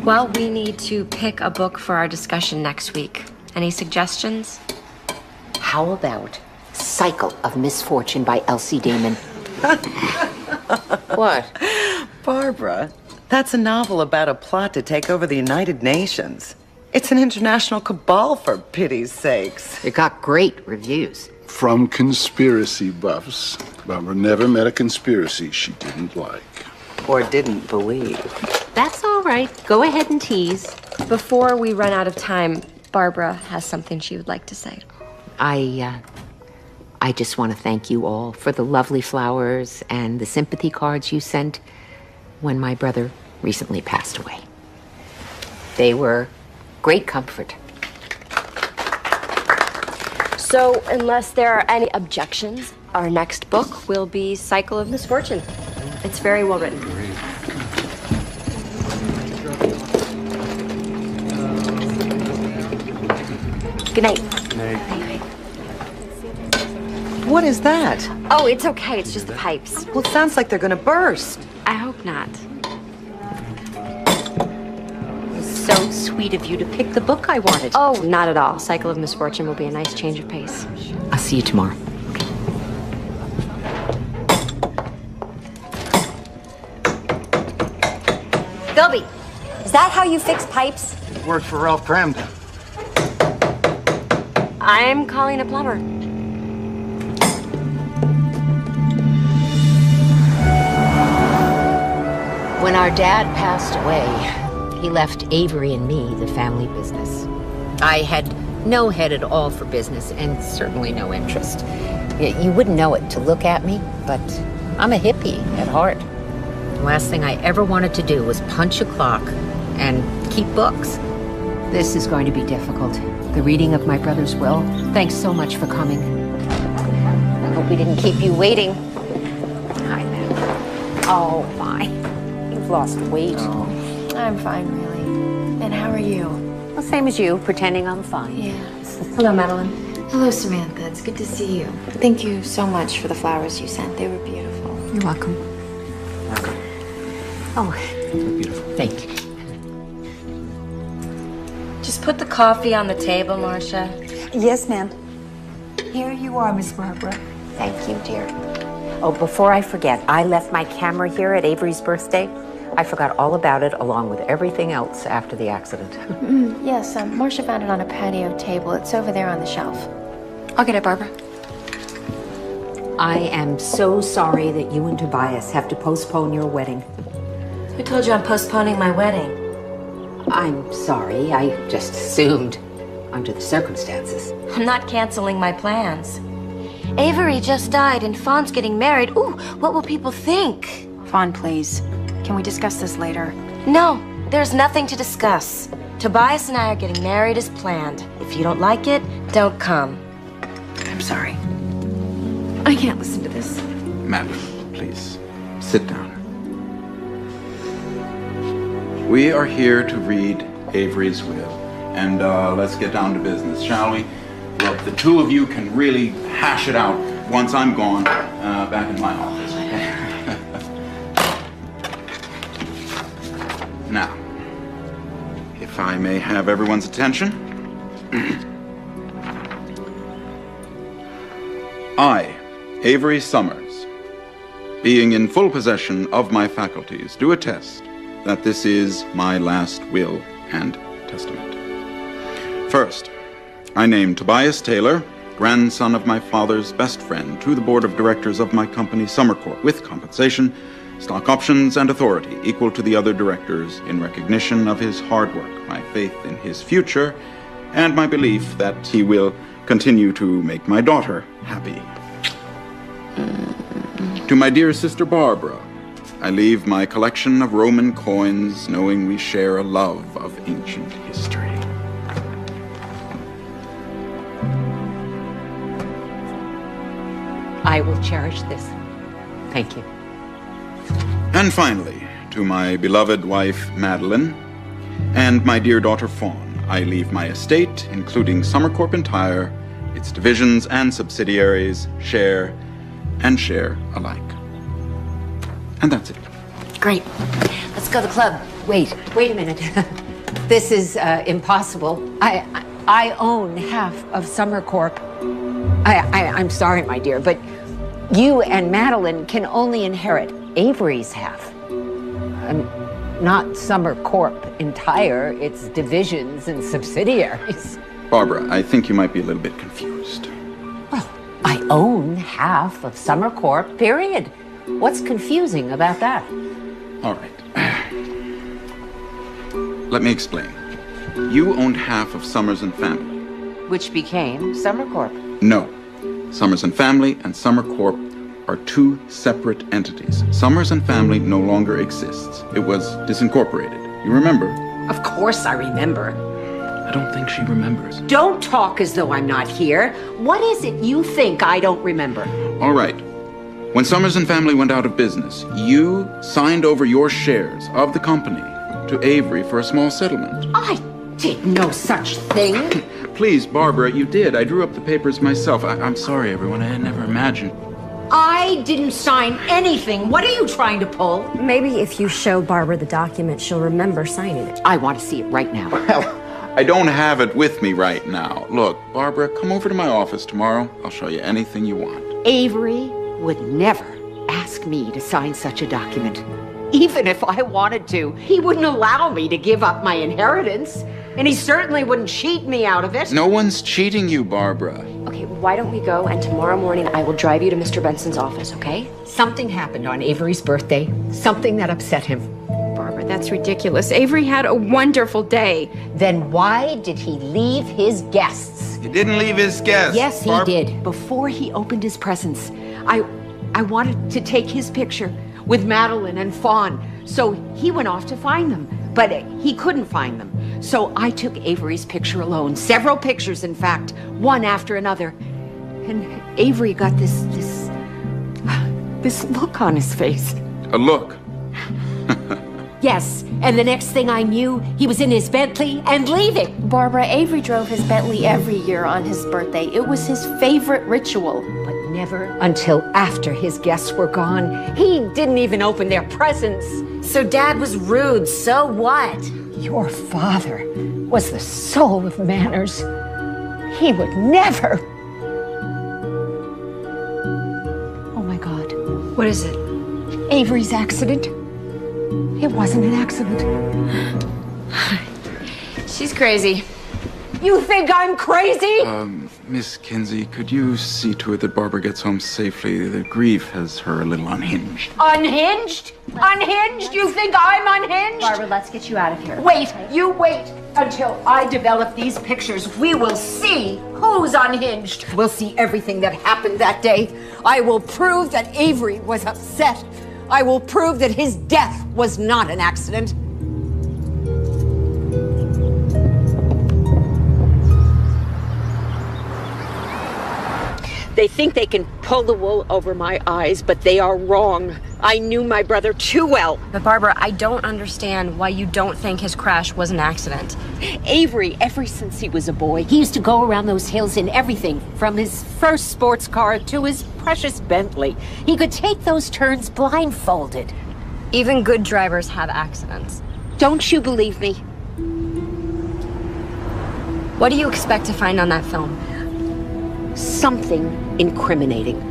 Well, we need to pick a book for our discussion next week. Any suggestions? How about Cycle of Misfortune by Elsie Damon? What? Barbara, that's a novel about a plot to take over the United Nations. It's an international cabal, for pity's sakes. It got great reviews. From conspiracy buffs. Barbara never met a conspiracy she didn't like. Or didn't believe. That's all right. Go ahead and tease. Before we run out of time, Barbara has something she would like to say. I just want to thank you all for the lovely flowers and the sympathy cards you sent when my brother recently passed away. They were great comfort. So, unless there are any objections, our next book will be Cycle of Misfortune. It's very well written. Good night. What is that? Oh, it's okay. It's just the pipes. Well, it sounds like they're gonna burst. I hope not. So sweet of you to pick the book I wanted. Oh, not at all. Cycle of Misfortune will be a nice change of pace. I'll see you tomorrow. Philby, is that how you fix pipes? Worked for Ralph Cramden. I'm calling a plumber. When our dad passed away, he left Avery and me the family business. I had no head at all for business and certainly no interest. You wouldn't know it to look at me, but I'm a hippie at heart. The last thing I ever wanted to do was punch a clock and keep books. This is going to be difficult. The reading of my brother's will. Thanks so much for coming. I hope we didn't keep you waiting. Hi, Matt. Oh, my. You've lost weight. Oh, I'm fine, really. And how are you? Well, same as you, pretending I'm fine. Yeah. Hello, Madeline. Hello, Samantha. It's good to see you. Thank you so much for the flowers you sent. They were beautiful. You're welcome. Oh, Beautiful. thank you. Just put the coffee on the table, Marcia. Yes, ma'am. Here you are, Miss Barbara. Thank you, dear. Oh, before I forget, I left my camera here at Avery's birthday. I forgot all about it, along with everything else after the accident. Yes, Marcia found it on a patio table. It's over there on the shelf. I'll get it, Barbara. I am so sorry that you and Tobias have to postpone your wedding. Who told you I'm postponing my wedding? I'm sorry, I just assumed, under the circumstances. I'm not canceling my plans. Avery just died and Fawn's getting married. Ooh, what will people think? Fawn, please. Can we discuss this later? No, there's nothing to discuss. Tobias and I are getting married as planned. If you don't like it, don't come. I'm sorry. I can't listen to this. Madeline, please, sit down. We are here to read Avery's will. And let's get down to business, shall we? Look, the two of you can really hash it out once I'm gone back in my office. Now, if I may have everyone's attention. I, Avery Summers, being in full possession of my faculties, do attest that this is my last will and testament. First, I name Tobias Taylor, grandson of my father's best friend, to the board of directors of my company, Summercorp, with compensation, stock options, and authority equal to the other directors in recognition of his hard work, my faith in his future, and my belief that he will continue to make my daughter happy. To my dear sister Barbara, I leave my collection of Roman coins, knowing we share a love of ancient history. I will cherish this. Thank you. And finally, to my beloved wife, Madeline, and my dear daughter, Fawn, I leave my estate, including Summercorp entire, its divisions and subsidiaries, share and share alike. And that's it. Great. Let's go to the club. Wait a minute. This is impossible. I own half of Summer Corp. I'm sorry, my dear, but you and Madeline can only inherit Avery's half. Not Summer Corp entire, its divisions and subsidiaries. Barbara, I think you might be a little bit confused. Well, I own half of Summer Corp, period. What's confusing about that? All right. Let me explain. You owned half of Summers and Family. Which became Summer Corp. No. Summers and Family and Summer Corp are two separate entities. Summers and Family no longer exists. It was disincorporated. You remember? Of course I remember. I don't think she remembers. Don't talk as though I'm not here. What is it you think I don't remember? All right. When Summers and Family went out of business, you signed over your shares of the company to Avery for a small settlement. I did no such thing. Please, Barbara, you did. I drew up the papers myself. I'm sorry, everyone. I had never imagined. I didn't sign anything. What are you trying to pull? Maybe if you show Barbara the document, she'll remember signing it. I want to see it right now. Well, I don't have it with me right now. Look, Barbara, come over to my office tomorrow. I'll show you anything you want. Avery would never ask me to sign such a document. Even if I wanted to, he wouldn't allow me to give up my inheritance. And he certainly wouldn't cheat me out of it. No one's cheating you, Barbara. Okay, why don't we go, and tomorrow morning I will drive you to Mr. Benson's office, okay? Something happened on Avery's birthday. Something that upset him. Barbara, that's ridiculous. Avery had a wonderful day. Then why did he leave his guests? He didn't leave his guests. Yes, he did. Before he opened his presents, I wanted to take his picture with Madeline and Fawn. So he went off to find them, but he couldn't find them. So I took Avery's picture alone, several pictures, in fact, one after another. And Avery got this look on his face. A look? Yes, and the next thing I knew, he was in his Bentley and leaving. Barbara, Avery drove his Bentley every year on his birthday. It was his favorite ritual. But never until after his guests were gone. He didn't even open their presents. So Dad was rude, so what? Your father was the soul of manners. He would never. Oh my God. What is it? Avery's accident. It wasn't an accident. She's crazy. You think I'm crazy? Miss Kinsey, could you see to it that Barbara gets home safely? The grief has her a little unhinged. Unhinged? Unhinged? You think I'm unhinged? Barbara, let's get you out of here. Wait, you wait until I develop these pictures. We will see who's unhinged. We'll see everything that happened that day. I will prove that Avery was upset. I will prove that his death was not an accident. They think they can pull the wool over my eyes, but they are wrong. I knew my brother too well. But Barbara, I don't understand why you don't think his crash was an accident. Avery, ever since he was a boy, he used to go around those hills in everything, from his first sports car to his precious Bentley. He could take those turns blindfolded. Even good drivers have accidents. Don't you believe me? What do you expect to find on that film? Something incriminating.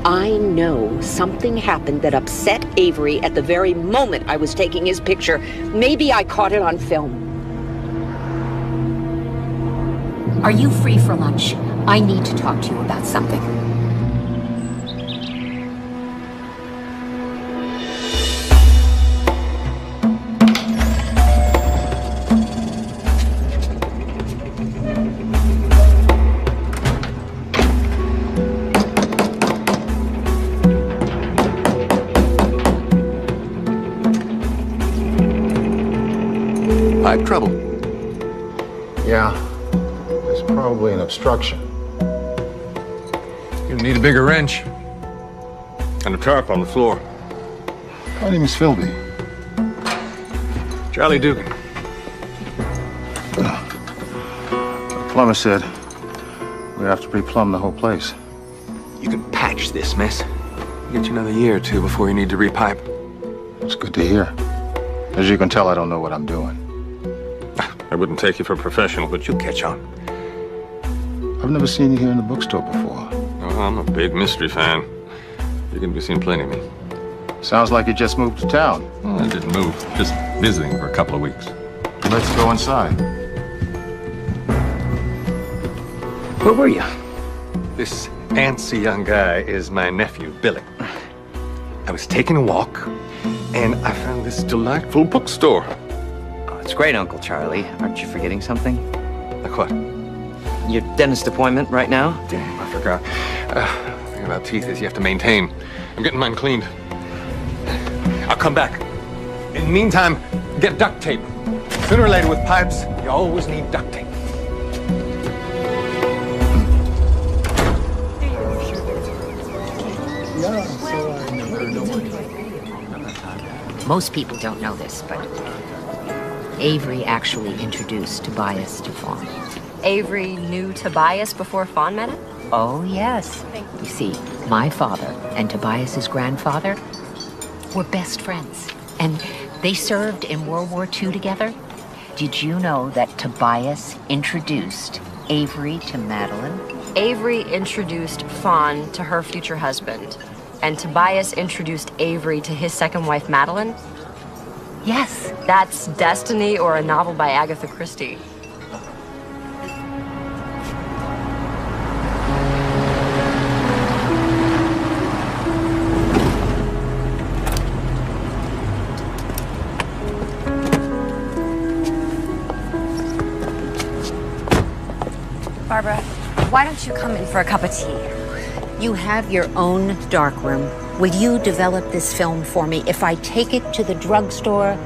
I know something happened that upset Avery at the very moment I was taking his picture. Maybe I caught it on film. Are you free for lunch? I need to talk to you about something. Pipe trouble. Yeah, there's probably an obstruction. You'll need a bigger wrench. And a tarp on the floor. My name is Philby. Charlie Dugan. The plumber said we have to re-plumb the whole place. You can patch this mess. Get you another year or two before you need to repipe. It's good to hear. As you can tell, I don't know what I'm doing. I wouldn't take you for a professional, but you'll catch on. I've never seen you here in the bookstore before. Oh, I'm a big mystery fan. You're gonna be seeing plenty of me. Sounds like you just moved to town. Well, I didn't move, just visiting for a couple of weeks. Let's go inside. Where were you? This antsy young guy is my nephew, Billy. I was taking a walk, and I found this delightful bookstore. Oh, it's great, Uncle Charlie. Aren't you forgetting something? Like what? Your dentist appointment right now? Damn, I forgot. The thing about teeth is you have to maintain. I'm getting mine cleaned. I'll come back. In the meantime, get duct tape. Sooner or later with pipes, you always need duct tape. Most people don't know this, but Avery actually introduced Tobias to Fawn. Avery knew Tobias before Fawn met him? Oh, yes. You see, my father and Tobias's grandfather were best friends, and they served in World War II together. Did you know that Tobias introduced Avery to Madeline? Avery introduced Fawn to her future husband, and Tobias introduced Avery to his second wife, Madeline? Yes. That's destiny or a novel by Agatha Christie. Barbara, why don't you come in for a cup of tea? You have your own darkroom. Will you develop this film for me? If I take it to the drugstore,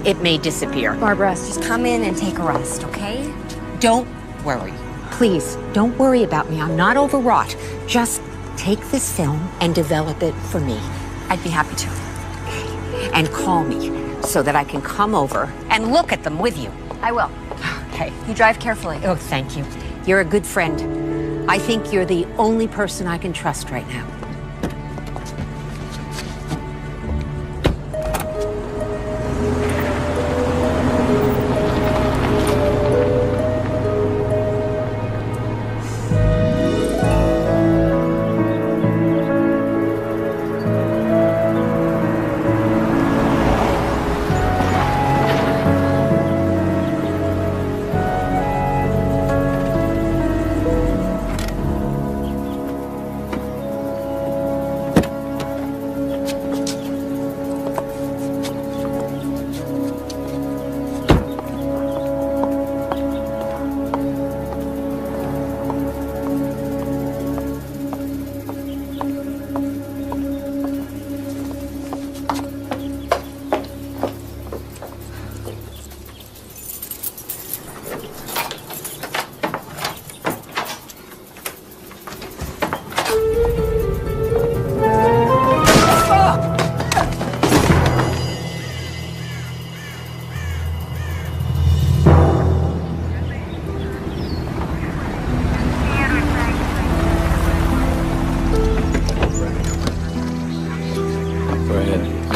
it may disappear. Barbara, just come in and take a rest, okay? Don't worry. Please, don't worry about me. I'm not overwrought. Just take this film and develop it for me. I'd be happy to. And call me so that I can come over and look at them with you. I will. Okay. You drive carefully. Oh, thank you. You're a good friend. I think you're the only person I can trust right now.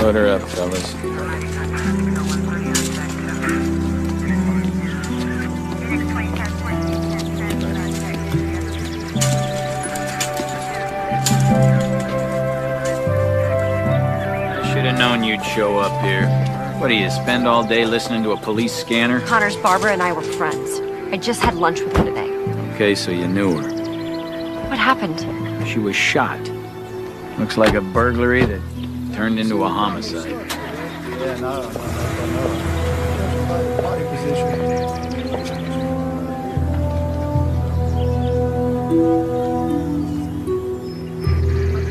Load her up, fellas. I should have known you'd show up here. What do you spend all day listening to a police scanner? Connors, Barbara, and I were friends. I just had lunch with her today. Okay, so you knew her. What happened? She was shot. Looks like a burglary that turned into a homicide.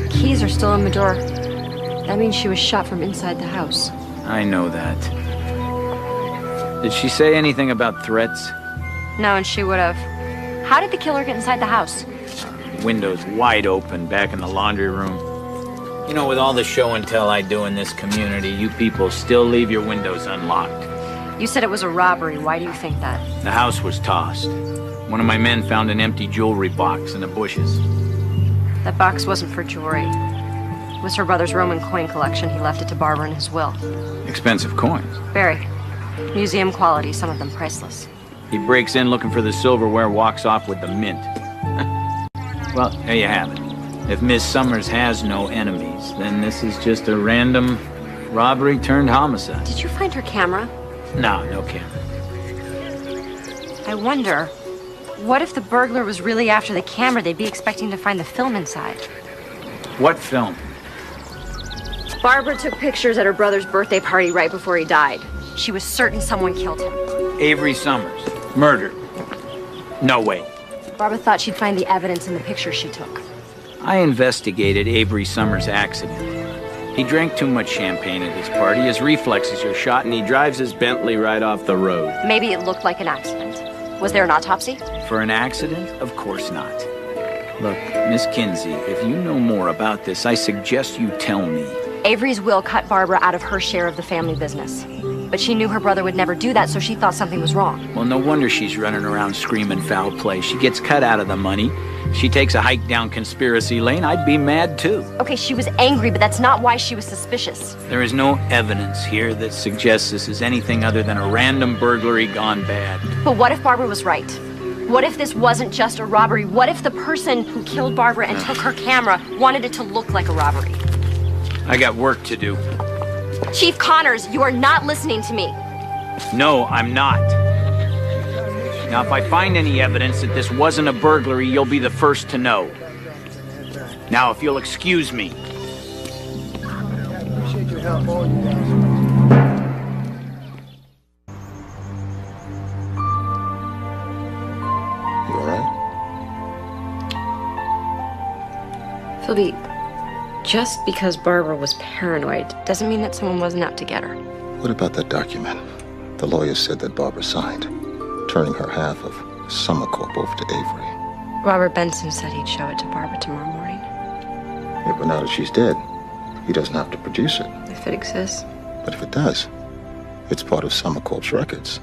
Keys are still on the door. That means she was shot from inside the house. I know that. Did she say anything about threats? No, and she would have. How did the killer get inside the house? Windows wide open back in the laundry room. You know, with all the show and tell I do in this community, you people still leave your windows unlocked. You said it was a robbery. Why do you think that? The house was tossed. One of my men found an empty jewelry box in the bushes. That box wasn't for jewelry. It was her brother's Roman coin collection. He left it to Barbara in his will. Expensive coins. Very. Museum quality, some of them priceless. He breaks in looking for the silverware, walks off with the mint. Well, there you have it. If Miss Summers has no enemies, then this is just a random robbery turned homicide. Did you find her camera? No camera. I wonder, what if the burglar was really after the camera? They'd be expecting to find the film inside. What film? Barbara took pictures at her brother's birthday party right before he died. She was certain someone killed him. Avery Summers. Murdered. No way. Barbara thought she'd find the evidence in the pictures she took. I investigated Avery Summers' accident. He drank too much champagne at his party, his reflexes are shot, and he drives his Bentley right off the road. Maybe it looked like an accident. Was there an autopsy? For an accident? Of course not. Look, Miss Kinsey, if you know more about this, I suggest you tell me. Avery's will cut Barbara out of her share of the family business. But she knew her brother would never do that, so she thought something was wrong. Well, no wonder she's running around screaming foul play. She gets cut out of the money. She takes a hike down conspiracy lane. I'd be mad too. Okay, she was angry, but that's not why she was suspicious. There is no evidence here that suggests this is anything other than a random burglary gone bad. But what if Barbara was right? What if this wasn't just a robbery? What if the person who killed Barbara and took her camera wanted it to look like a robbery? I got work to do. Chief Connors, you are not listening to me. No, I'm not. Now, if I find any evidence that this wasn't a burglary, you'll be the first to know. Now, if you'll excuse me. Appreciate your help, all you guys. You all right? Philby, just because Barbara was paranoid doesn't mean that someone wasn't out to get her. What about that document? The lawyer said that Barbara signed, turning her half of Summer Corp over to Avery. Robert Benson said he'd show it to Barbara tomorrow morning. Yeah, but now that she's dead, he doesn't have to produce it. If it exists. But if it does, it's part of Summer Corp's records.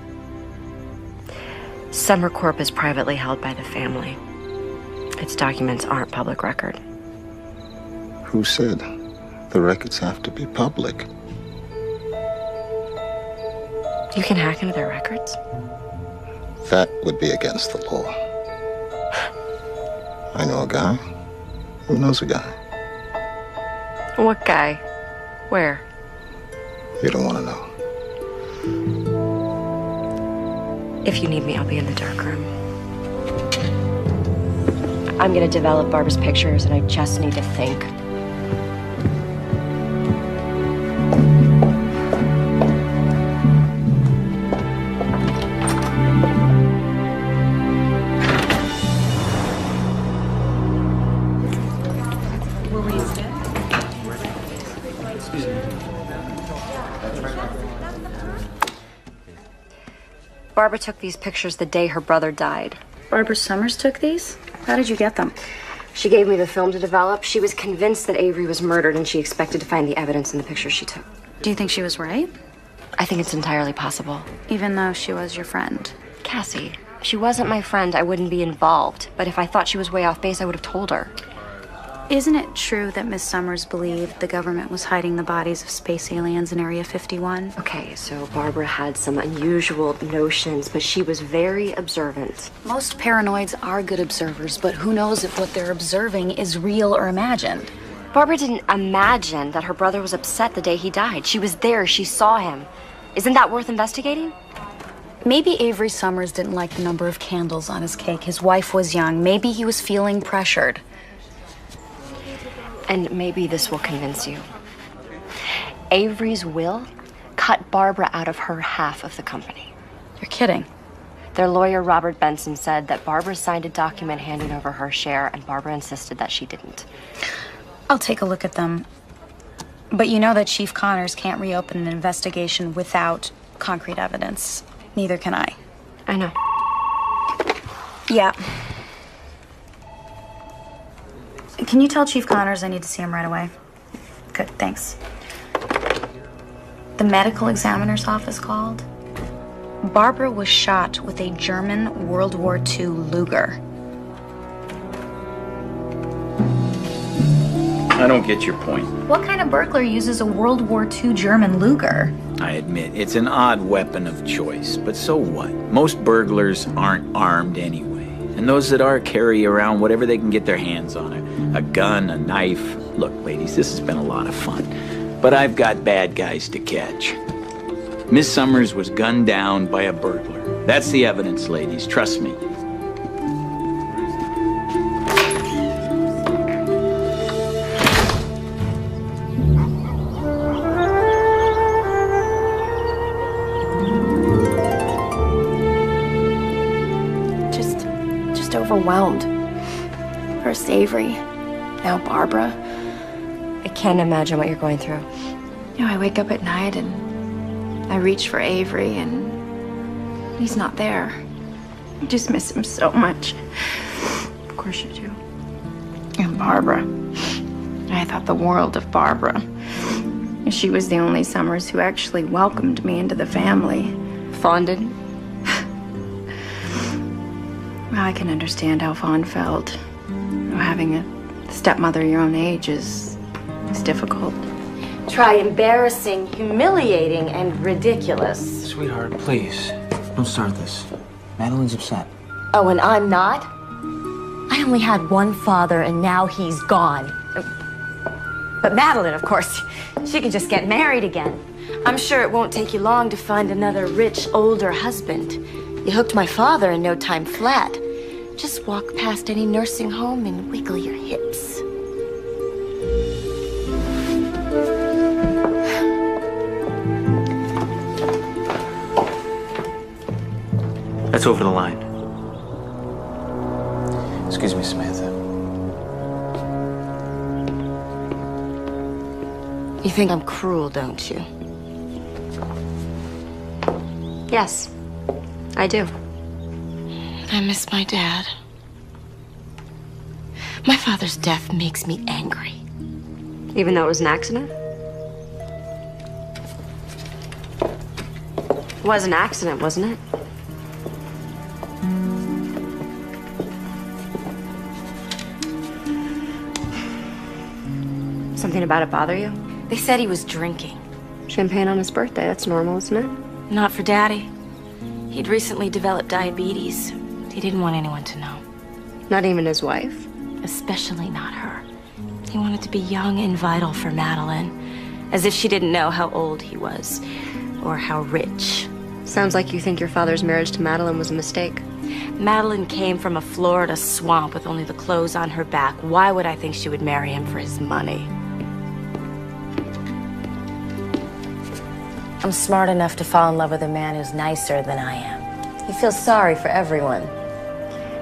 Summer Corp is privately held by the family. Its documents aren't public record. Who said the records have to be public? You can hack into their records? That would be against the law. I know a guy who knows a guy. What guy? Where? You don't want to know. If you need me, I'll be in the dark room. I'm gonna develop Barbara's pictures, and I just need to think. Barbara took these pictures the day her brother died. Barbara Summers took these? How did you get them? She gave me the film to develop. She was convinced that Avery was murdered, and she expected to find the evidence in the pictures she took. Do you think she was right? I think it's entirely possible. Even though she was your friend? Cassie, if she wasn't my friend, I wouldn't be involved. But if I thought she was way off base, I would have told her. Isn't it true that Miss Summers believed the government was hiding the bodies of space aliens in Area 51? Okay, so Barbara had some unusual notions, but she was very observant. Most paranoids are good observers, but who knows if what they're observing is real or imagined? Barbara didn't imagine that her brother was upset the day he died. She was there, she saw him. Isn't that worth investigating? Maybe Avery Summers didn't like the number of candles on his cake. His wife was young. Maybe he was feeling pressured. And maybe this will convince you. Avery's will cut Barbara out of her half of the company. You're kidding. Their lawyer, Robert Benson, said that Barbara signed a document handing over her share, and Barbara insisted that she didn't. I'll take a look at them. But you know that Chief Connors can't reopen an investigation without concrete evidence. Neither can I. I know. Yeah. Can you tell Chief Connors I need to see him right away? Good, thanks. The medical examiner's office called. Barbara was shot with a German World War II Luger. I don't get your point. What kind of burglar uses a World War II German Luger? I admit, it's an odd weapon of choice, but so what? Most burglars aren't armed anyway. And those that are carry around whatever they can get their hands on. A gun, a knife. Look, ladies, this has been a lot of fun. But I've got bad guys to catch. Miss Summers was gunned down by a burglar. That's the evidence, ladies. Trust me. Just overwhelmed. First Avery, now Barbara. I can't imagine what you're going through. You know, I wake up at night and I reach for Avery and he's not there. I just miss him so much. Of course you do. And Barbara. I thought the world of Barbara. She was the only Summers who actually welcomed me into the family. Fawn didn't? Well, I can understand how Fawn felt. Having a stepmother your own age is difficult. Try embarrassing, humiliating, and ridiculous. Sweetheart, please, don't start this. Madeline's upset. Oh, and I'm not? I only had one father, and now he's gone. But Madeline, of course, she can just get married again. I'm sure it won't take you long to find another rich, older husband. You hooked my father in no time flat. Just walk past any nursing home and wiggle your hips. That's over the line. Excuse me, Samantha. You think I'm cruel, don't you? Yes, I do. I miss my dad. My father's death makes me angry. Even though it was an accident? It was an accident, wasn't it? Something about it bother you? They said he was drinking. Champagne on his birthday, that's normal, isn't it? Not for Daddy. He'd recently developed diabetes. He didn't want anyone to know. Not even his wife? Especially not her. He wanted to be young and vital for Madeline, as if she didn't know how old he was, or how rich. Sounds like you think your father's marriage to Madeline was a mistake. Madeline came from a Florida swamp with only the clothes on her back. Why would I think she would marry him for his money? I'm smart enough to fall in love with a man who's nicer than I am. He feels sorry for everyone.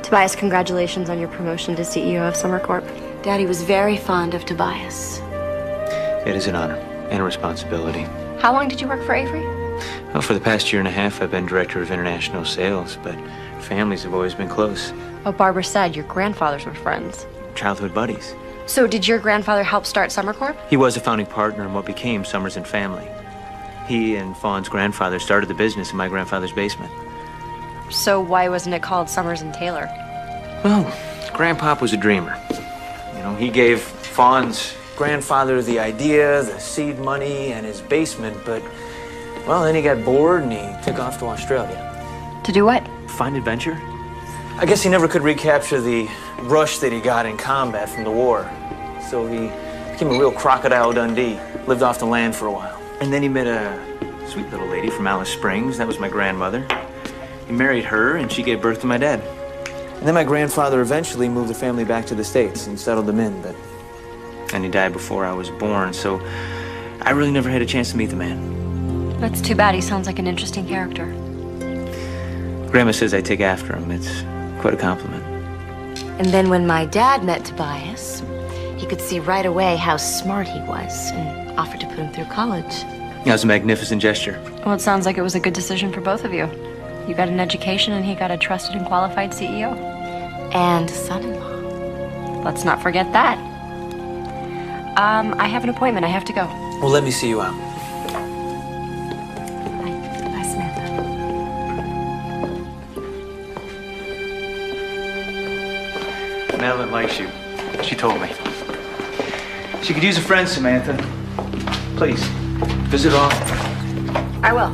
Tobias, congratulations on your promotion to CEO of Summer Corp. Daddy was very fond of Tobias. It is an honor and a responsibility. How long did you work for Avery? Well, for the past year and a half, I've been director of international sales, but families have always been close. Oh, Barbara said your grandfathers were friends. Childhood buddies. So did your grandfather help start Summer Corp? He was a founding partner in what became Summers and Family. He and Fawn's grandfather started the business in my grandfather's basement. So why wasn't it called Summers and Taylor? Well, Grandpop was a dreamer. You know, he gave Fawn's grandfather the idea, the seed money, and his basement, but, well, then he got bored and he took off to Australia. To do what? Find adventure. I guess he never could recapture the rush that he got in combat from the war. So he became a real Crocodile Dundee, lived off the land for a while. And then he met a sweet little lady from Alice Springs. That was my grandmother. He married her, and she gave birth to my dad. And then my grandfather eventually moved the family back to the States and settled them in, but... And he died before I was born, so I really never had a chance to meet the man. That's too bad. He sounds like an interesting character. Grandma says I take after him. It's quite a compliment. And then when my dad met Tobias, he could see right away how smart he was and offered to put him through college. That was a magnificent gesture. Well, it sounds like it was a good decision for both of you. You got an education and he got a trusted and qualified CEO. And a son-in-law. Let's not forget that. I have an appointment. I have to go. Well, let me see you out. Bye, Samantha. Madeline likes you. She told me. She could use a friend, Samantha. Please, visit often. I will.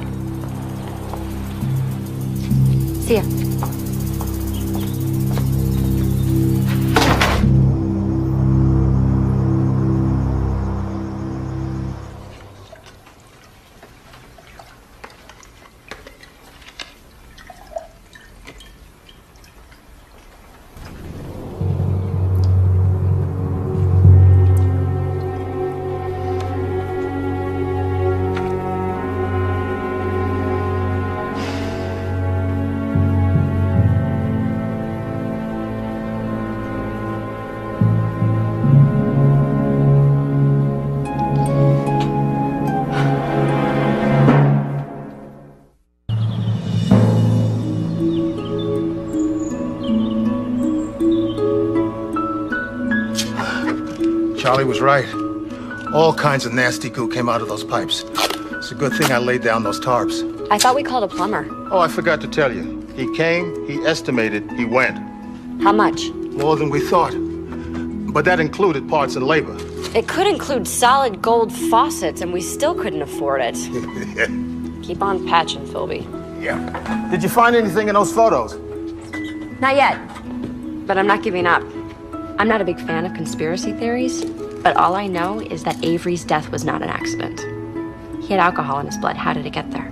See ya. Charlie was right. All kinds of nasty goo came out of those pipes. It's a good thing I laid down those tarps. I thought we called a plumber. Oh, I forgot to tell you. He came, he estimated, he went. How much? More than we thought. But that included parts and labor. It could include solid gold faucets, and we still couldn't afford it. Keep on patching, Philby. Yeah. Did you find anything in those photos? Not yet, but I'm not giving up. I'm not a big fan of conspiracy theories, but all I know is that Avery's death was not an accident. He had alcohol in his blood. How did it get there?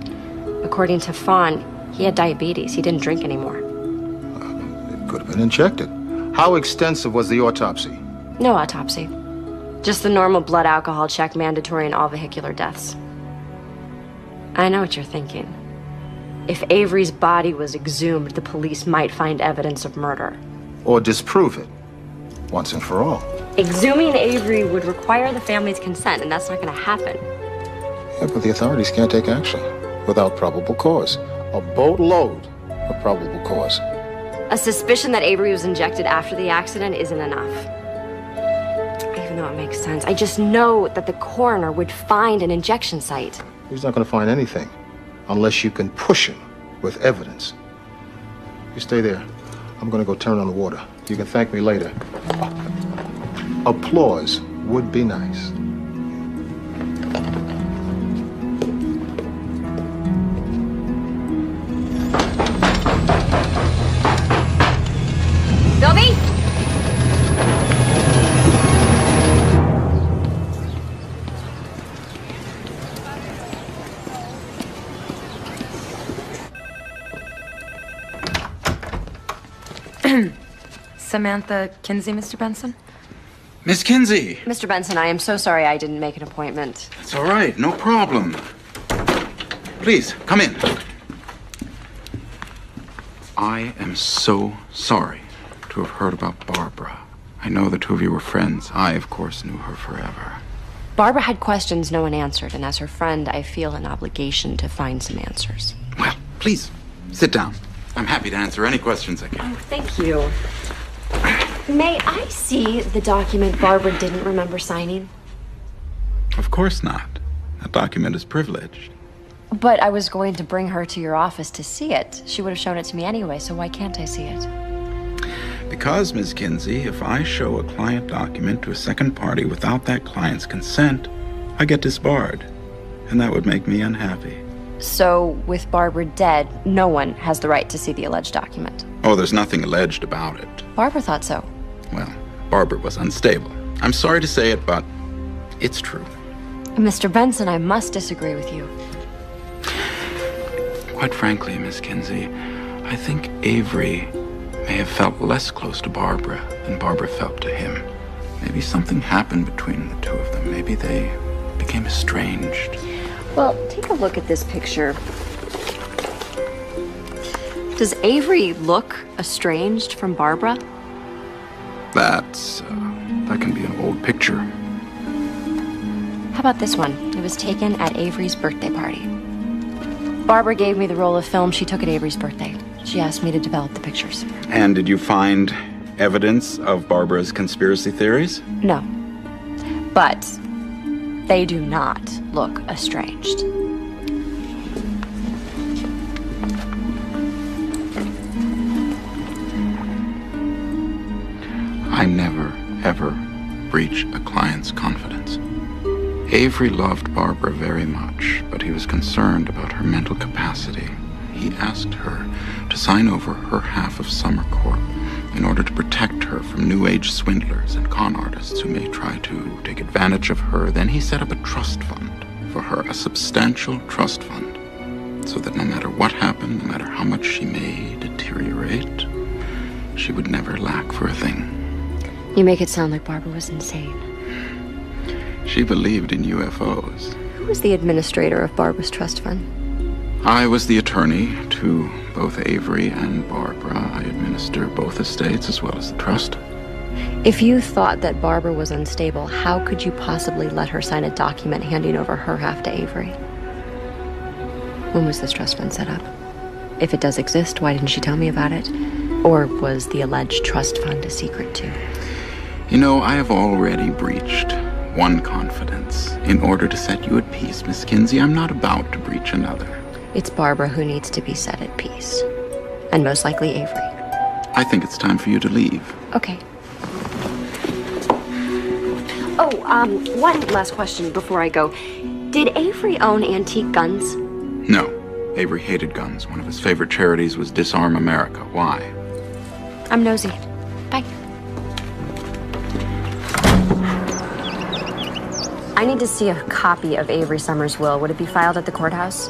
According to Fawn, he had diabetes. He didn't drink anymore. It could have been injected. How extensive was the autopsy? No autopsy. Just the normal blood alcohol check mandatory in all vehicular deaths. I know what you're thinking. If Avery's body was exhumed, the police might find evidence of murder. Or disprove it, once and for all. Exhuming Avery would require the family's consent, and that's not going to happen. Yeah, but the authorities can't take action without probable cause. A boatload of probable cause. A suspicion that Avery was injected after the accident isn't enough. Even though it makes sense, I just know that the coroner would find an injection site. He's not going to find anything unless you can push him with evidence. You stay there. I'm going to go turn on the water. You can thank me later. Applause would be nice. Sylvie? Samantha Kinsey, Mr. Benson? Miss Kinsey. Mr. Benson, I am so sorry I didn't make an appointment. It's all right, no problem. Please, come in. I am so sorry to have heard about Barbara. I know the two of you were friends. I, of course, knew her forever. Barbara had questions no one answered, and as her friend, I feel an obligation to find some answers. Well, please, sit down. I'm happy to answer any questions I can. Oh, thank you. May I see the document Barbara didn't remember signing? Of course not. That document is privileged. But I was going to bring her to your office to see it. She would have shown it to me anyway, so why can't I see it? Because, Ms. Kinsey, if I show a client document to a second party without that client's consent, I get disbarred. And that would make me unhappy. So, with Barbara dead, no one has the right to see the alleged document. Oh, there's nothing alleged about it. Barbara thought so. Well, Barbara was unstable. I'm sorry to say it, but it's true. Mr. Benson, I must disagree with you. Quite frankly, Miss Kinsey, I think Avery may have felt less close to Barbara than Barbara felt to him. Maybe something happened between the two of them. Maybe they became estranged. Well, take a look at this picture. Does Avery look estranged from Barbara? That can be an old picture. How about this one? It was taken at Avery's birthday party. Barbara gave me the roll of film she took at Avery's birthday. She asked me to develop the pictures. And did you find evidence of Barbara's conspiracy theories? No. But they do not look estranged. I never, ever breach a client's confidence. Avery loved Barbara very much, but he was concerned about her mental capacity. He asked her to sign over her half of Summer Corp in order to protect her from New Age swindlers and con artists who may try to take advantage of her. Then he set up a trust fund for her, a substantial trust fund, so that no matter what happened, no matter how much she may deteriorate, she would never lack for a thing. You make it sound like Barbara was insane. She believed in UFOs. Who was the administrator of Barbara's trust fund? I was the attorney to both Avery and Barbara. I administer both estates as well as the trust. If you thought that Barbara was unstable, how could you possibly let her sign a document handing over her half to Avery? When was this trust fund set up? If it does exist, why didn't she tell me about it? Or was the alleged trust fund a secret too? You know, I have already breached one confidence. In order to set you at peace, Miss Kinsey, I'm not about to breach another. It's Barbara who needs to be set at peace. And most likely Avery. I think it's time for you to leave. Okay. Oh, one last question before I go. Did Avery own antique guns? No. Avery hated guns. One of his favorite charities was Disarm America. Why? I'm nosy. Bye. I need to see a copy of Avery Summers' will. Would it be filed at the courthouse?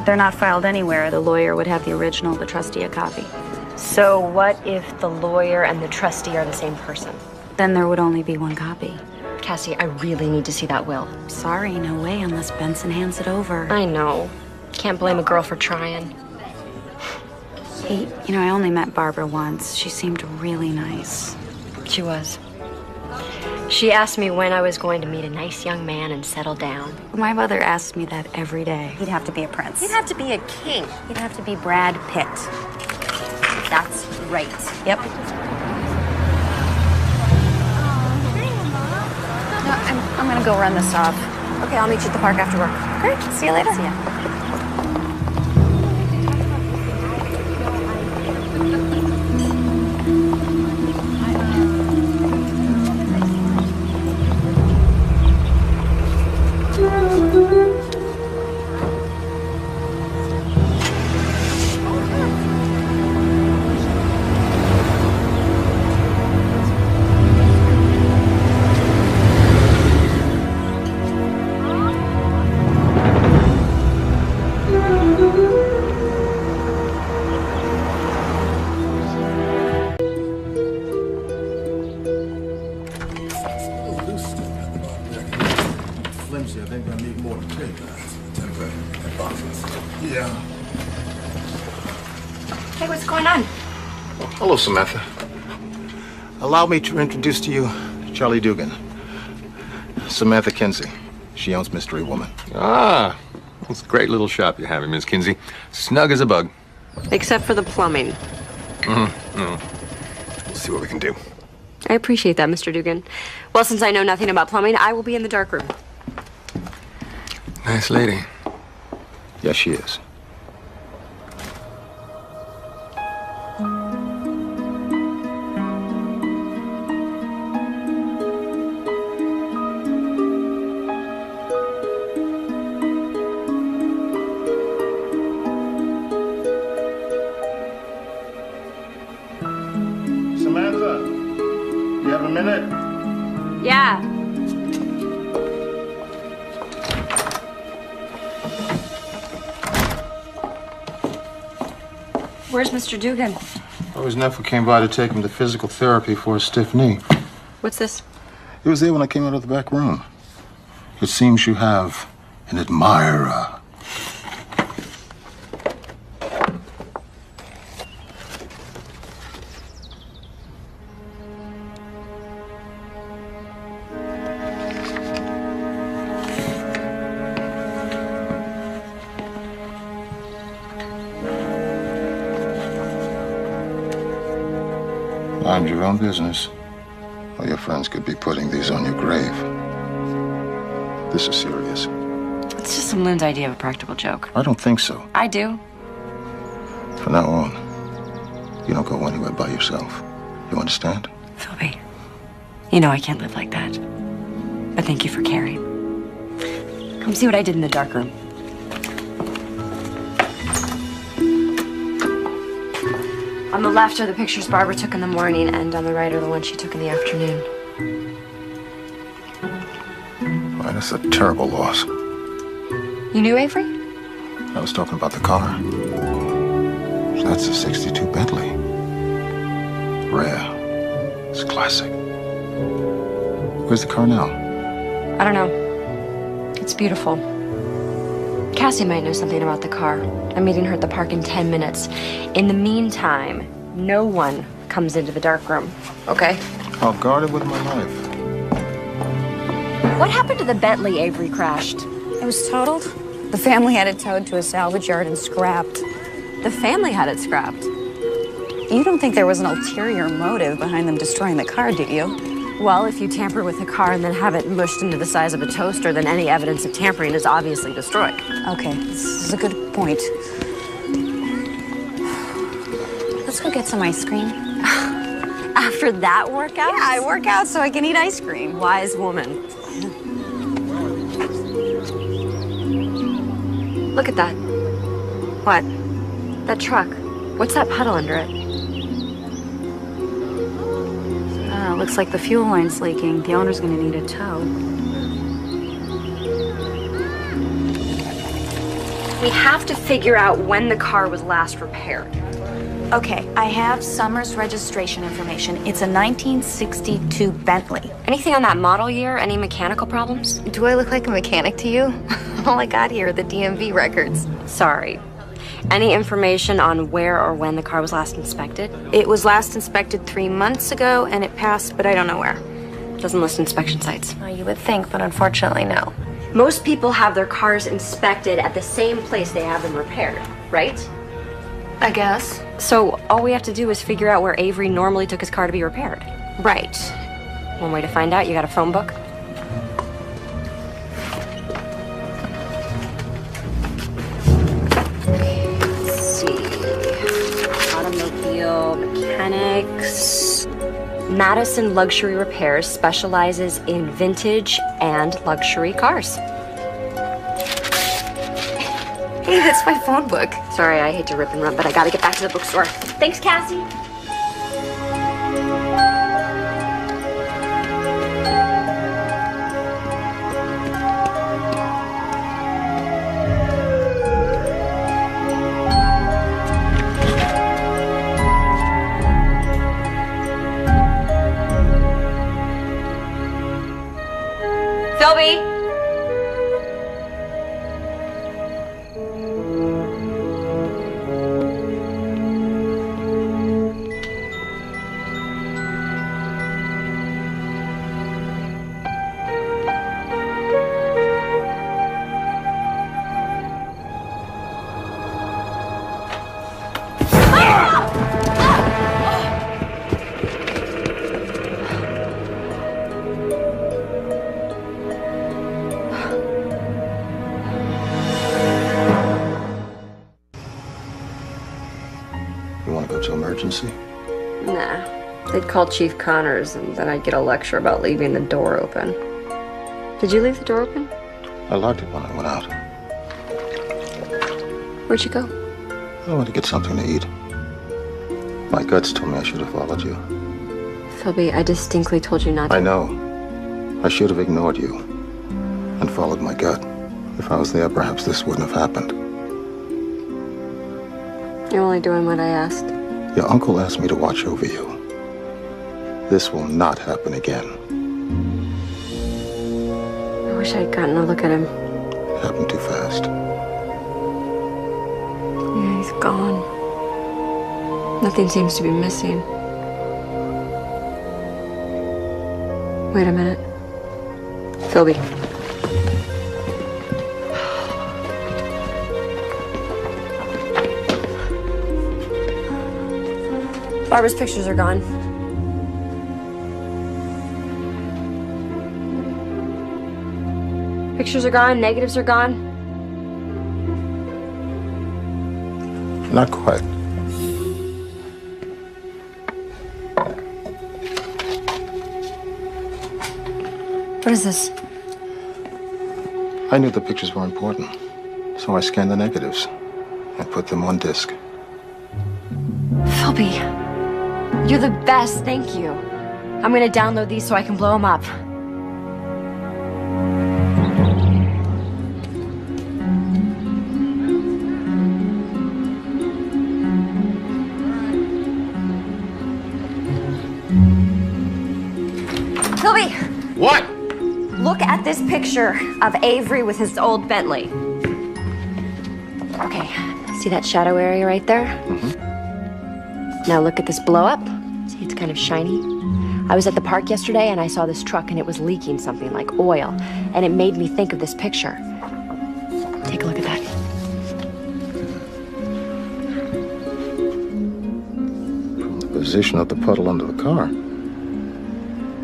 They're not filed anywhere. The lawyer would have the original, the trustee a copy. So what if the lawyer and the trustee are the same person? Then there would only be one copy. Cassie, I really need to see that will. Sorry, no way unless Benson hands it over. I know. Can't blame a girl for trying. Hey, you know, I only met Barbara once. She seemed really nice. She was. She asked me when I was going to meet a nice young man and settle down. My mother asked me that every day. He'd have to be a prince. He'd have to be a king. He'd have to be Brad Pitt. That's right. Yep. No, I'm gonna go run this off. Okay, I'll meet you at the park after work. Great. See you later. See ya. Flimsy, I think I need more tape. Yeah. Hey, what's going on? Hello, Samantha. Allow me to introduce to you Charlie Dugan. Samantha Kinsey. She owns Mystery Woman. Ah, it's a great little shop you're having, Miss Kinsey. Snug as a bug. Except for the plumbing. We'll see what we can do. I appreciate that, Mr. Dugan. Well, since I know nothing about plumbing, I will be in the dark room. Nice lady. Yes, she is. Samantha, you have a minute? Yeah. Where's Mr. Dugan? Oh, his nephew came by to take him to physical therapy for a stiff knee. What's this? He was there when I came out of the back room. It seems you have an admirer. Mind your own business, or your friends could be putting these on your grave. This is serious. It's just some loon's idea of a practical joke. I don't think so. I do. From now on, you don't go anywhere by yourself. You understand? Philby, You know I can't live like that. But thank you for caring. Come see what I did in the dark room. On the left are the pictures Barbara took in the morning, and on the right are the ones she took in the afternoon. Well, that's a terrible loss. You knew Avery? I was talking about the car. That's a '62 Bentley. Rare. It's classic. Where's the car now? I don't know. It's beautiful. Cassie might know something about the car. I'm meeting her at the park in 10 minutes. In the meantime, no one comes into the dark room, okay? I'll guard it with my life. What happened to the Bentley Avery crashed? It was totaled. The family had it towed to a salvage yard and scrapped. The family had it scrapped? You don't think there was an ulterior motive behind them destroying the car, do you? Well, if you tamper with a car and then have it mushed into the size of a toaster, then any evidence of tampering is obviously destroyed. Okay, this is a good point. Let's go get some ice cream. After that workout? Yeah, I work out so I can eat ice cream. Wise woman. Look at that. What? That truck. What's that puddle under it? Looks like the fuel line's leaking. The owner's gonna need a tow. We have to figure out when the car was last repaired. Okay, I have Summer's registration information. It's a 1962 Bentley. Anything on that model year? Any mechanical problems? Do I look like a mechanic to you? All I got here are the DMV records. Sorry. Any information on where or when the car was last inspected? It was last inspected 3 months ago, and it passed, but I don't know where. Doesn't list inspection sites. Well, you would think, but unfortunately, no. Most people have their cars inspected at the same place they have them repaired, right? I guess. So all we have to do is figure out where Avery normally took his car to be repaired. Right. One way to find out, you got a phone book? Let's see. Automobile mechanics. Madison Luxury Repairs specializes in vintage and luxury cars. Hey, that's my phone book. Sorry, I hate to rip and run, but I gotta get back to the bookstore. Thanks, Cassie. Philby! You want to go to emergency? Nah. They'd call Chief Connors, and then I'd get a lecture about leaving the door open. Did you leave the door open? I locked it when I went out. Where'd you go? I went to get something to eat. My guts told me I should have followed you. Philby, I distinctly told you not to. I know. I should have ignored you and followed my gut. If I was there, perhaps this wouldn't have happened. You're only doing what I asked. Your uncle asked me to watch over you. This will not happen again. I wish I'd gotten a look at him. It happened too fast. Yeah, he's gone. Nothing seems to be missing. Wait a minute. Philby. Barbara's pictures are gone. Pictures are gone, negatives are gone. Not quite. What is this? I knew the pictures were important, so I scanned the negatives and put them on disc. Philby, you're the best, thank you. I'm gonna download these so I can blow them up. Philby! What? Look at this picture of Avery with his old Bentley. Okay, see that shadow area right there? Now look at this blow up. See, it's kind of shiny. I was at the park yesterday and I saw this truck and it was leaking something like oil. And it made me think of this picture. Take a look at that. From the position of the puddle under the car,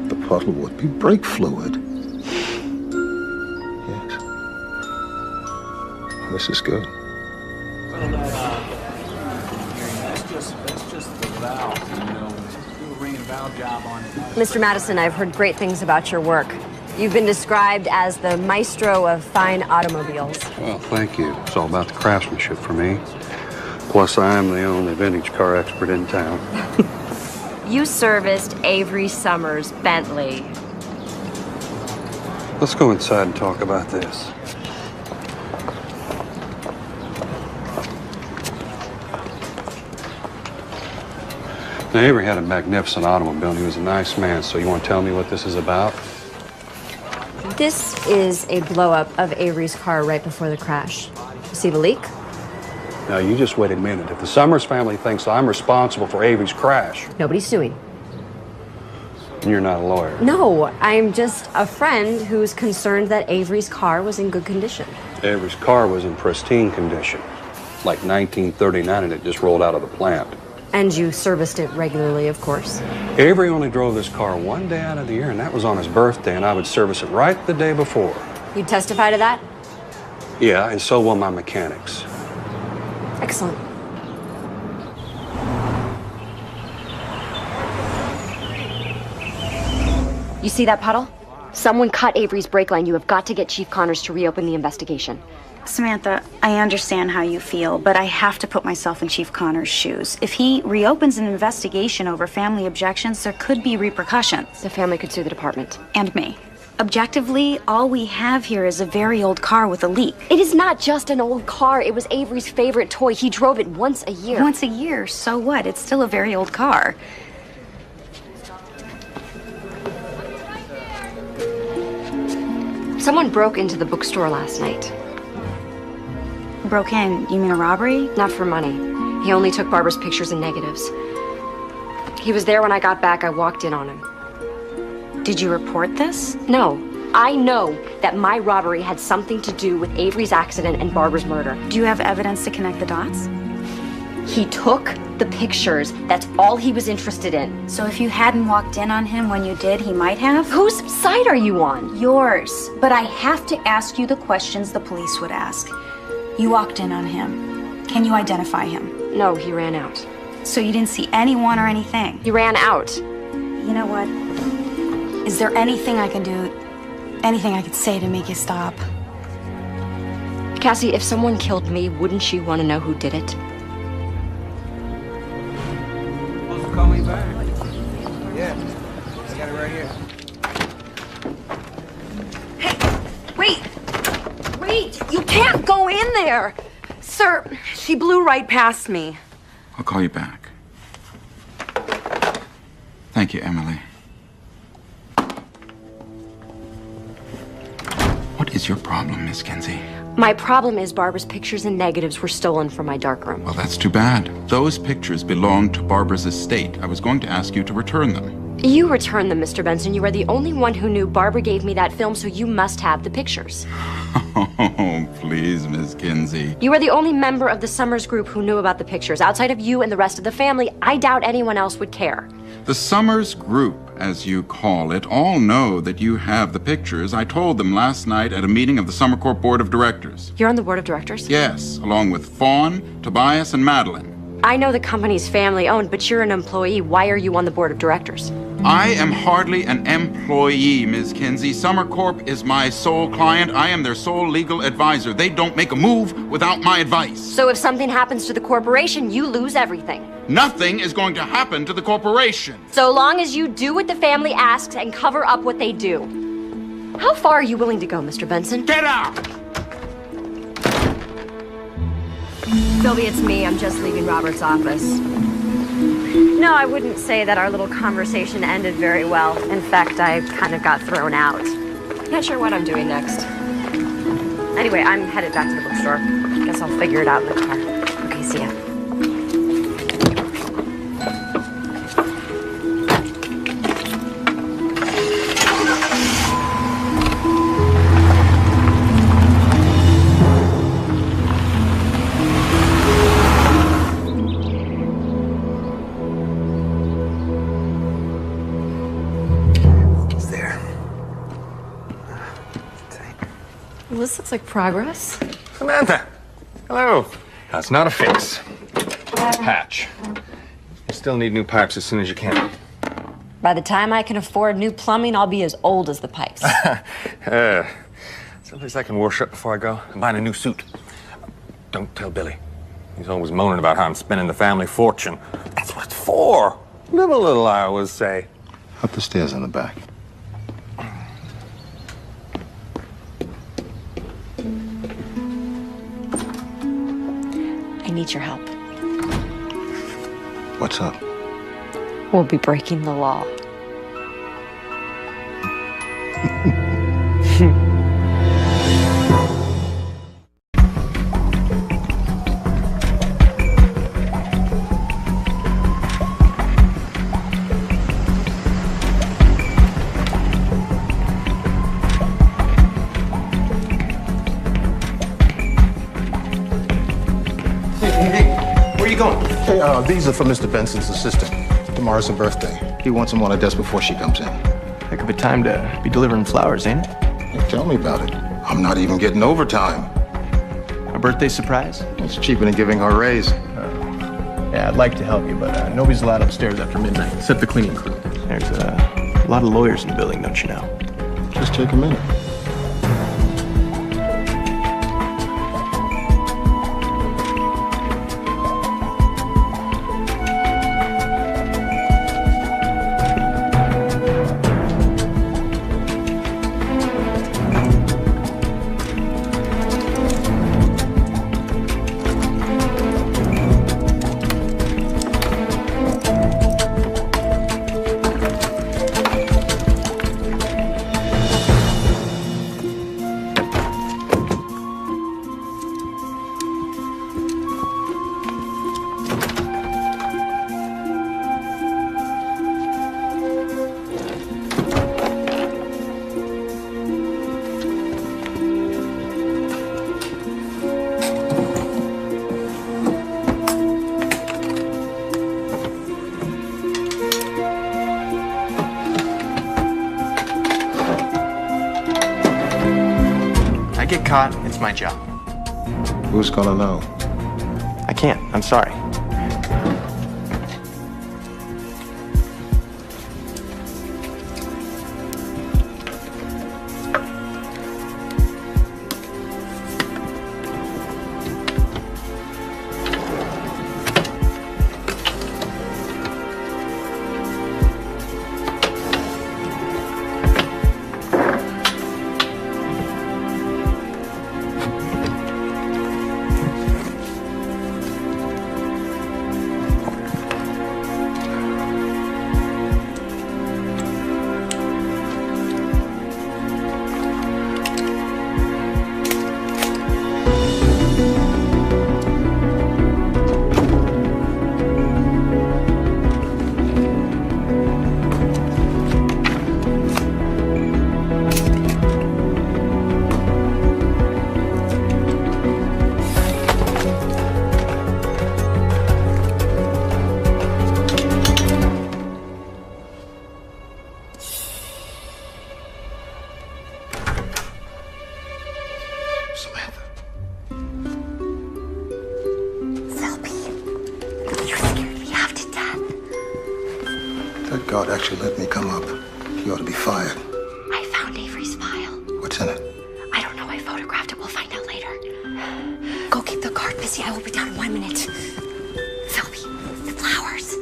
the puddle would be brake fluid. Yes. This is good. Mr. Madison, I've heard great things about your work. You've been described as the maestro of fine automobiles. Well, thank you. It's all about the craftsmanship for me. Plus, I am the only vintage car expert in town. You serviced Avery Summers' Bentley. Let's go inside and talk about this. Now, Avery had a magnificent automobile, and he was a nice man, so you want to tell me what this is about? This is a blow-up of Avery's car right before the crash. You see the leak? Now, you just wait a minute. If the Summers family thinks I'm responsible for Avery's crash... Nobody's suing. And you're not a lawyer. No, I'm just a friend who's concerned that Avery's car was in good condition. Avery's car was in pristine condition. Like 1939, and it just rolled out of the plant. And you serviced it regularly, of course. Avery only drove this car one day out of the year, and that was on his birthday, and I would service it right the day before. You testify to that? Yeah, and so will my mechanics. Excellent. You see that puddle? Someone cut Avery's brake line. You have got to get Chief Connors to reopen the investigation. Samantha, I understand how you feel, but I have to put myself in Chief Connors' shoes. If he reopens an investigation over family objections, there could be repercussions. The family could sue the department. And me. Objectively, all we have here is a very old car with a leak. It is not just an old car. It was Avery's favorite toy. He drove it once a year. Once a year? So what? It's still a very old car. Someone broke into the bookstore last night. Broke in? You mean a robbery? Not for money. He only took Barbara's pictures and negatives. He was there when I got back. I walked in on him. Did you report this? No. I know that my robbery had something to do with Avery's accident and Barbara's murder. Do you have evidence to connect the dots? He took the pictures. That's all he was interested in. So if you hadn't walked in on him when you did, he might have? Whose side are you on? Yours. But I have to ask you the questions the police would ask. You walked in on him. Can you identify him? No, he ran out. So you didn't see anyone or anything? He ran out. You know what? Is there anything I can do, anything I could say to make you stop? Cassie, if someone killed me, wouldn't you want to know who did it? Call me back. Yeah, I got it right here. Wait, you can't go in there. Sir, she blew right past me. I'll call you back. Thank you, Emily. What is your problem, Miss Kinsey? My problem is Barbara's pictures and negatives were stolen from my darkroom. Well, that's too bad. Those pictures belong to Barbara's estate. I was going to ask you to return them. You returned them, Mr. Benson. You are the only one who knew Barbara gave me that film, so you must have the pictures. Oh, please, Miss Kinsey. You are the only member of the Summers group who knew about the pictures. Outside of you and the rest of the family, I doubt anyone else would care. The Summers group, as you call it, all know that you have the pictures. I told them last night at a meeting of the Summer Corp Board of Directors. You're on the board of directors? Yes, along with Fawn, Tobias, and Madeline. I know the company's family-owned, but you're an employee. Why are you on the board of directors? I am hardly an employee, Ms. Kinsey. Summer Corp is my sole client. I am their sole legal advisor. They don't make a move without my advice. So if something happens to the corporation, you lose everything. Nothing is going to happen to the corporation. So long as you do what the family asks and cover up what they do. How far are you willing to go, Mr. Benson? Get out! Sylvia, it's me. I'm just leaving Robert's office. No, I wouldn't say that our little conversation ended very well. In fact, I kind of got thrown out. Not sure what I'm doing next. Anyway, I'm headed back to the bookstore. Guess I'll figure it out in the car. Okay, see ya. Well, this looks like progress. Samantha! Hello. That's not a fix. It's a patch. You still need new pipes as soon as you can. By the time I can afford new plumbing, I'll be as old as the pipes. Someplace I can wash up before I go. I'm buying a new suit. Don't tell Billy. He's always moaning about how I'm spending the family fortune. That's what it's for. Live a little, I always say. Up the stairs in the back. I need your help. What's up? We'll be breaking the law. Where are you going? Hey, these are for Mr. Benson's assistant. Tomorrow's her birthday. He wants them on her desk before she comes in. Heck of a time to be delivering flowers, ain't it? Hey, tell me about it. I'm not even getting overtime. A birthday surprise? It's cheaper than giving her a raise. Yeah, I'd like to help you, but nobody's allowed upstairs after midnight, except the cleaning crew. There's a lot of lawyers in the building, don't you know? Just take a minute. I get caught, it's my job. Who's gonna know? I can't. I'm sorry. guard actually let me come up. He ought to be fired. I found Avery's file. What's in it? I don't know. I photographed it. We'll find out later. Go keep the guard busy. I will be down in 1 minute. Philby, the flowers.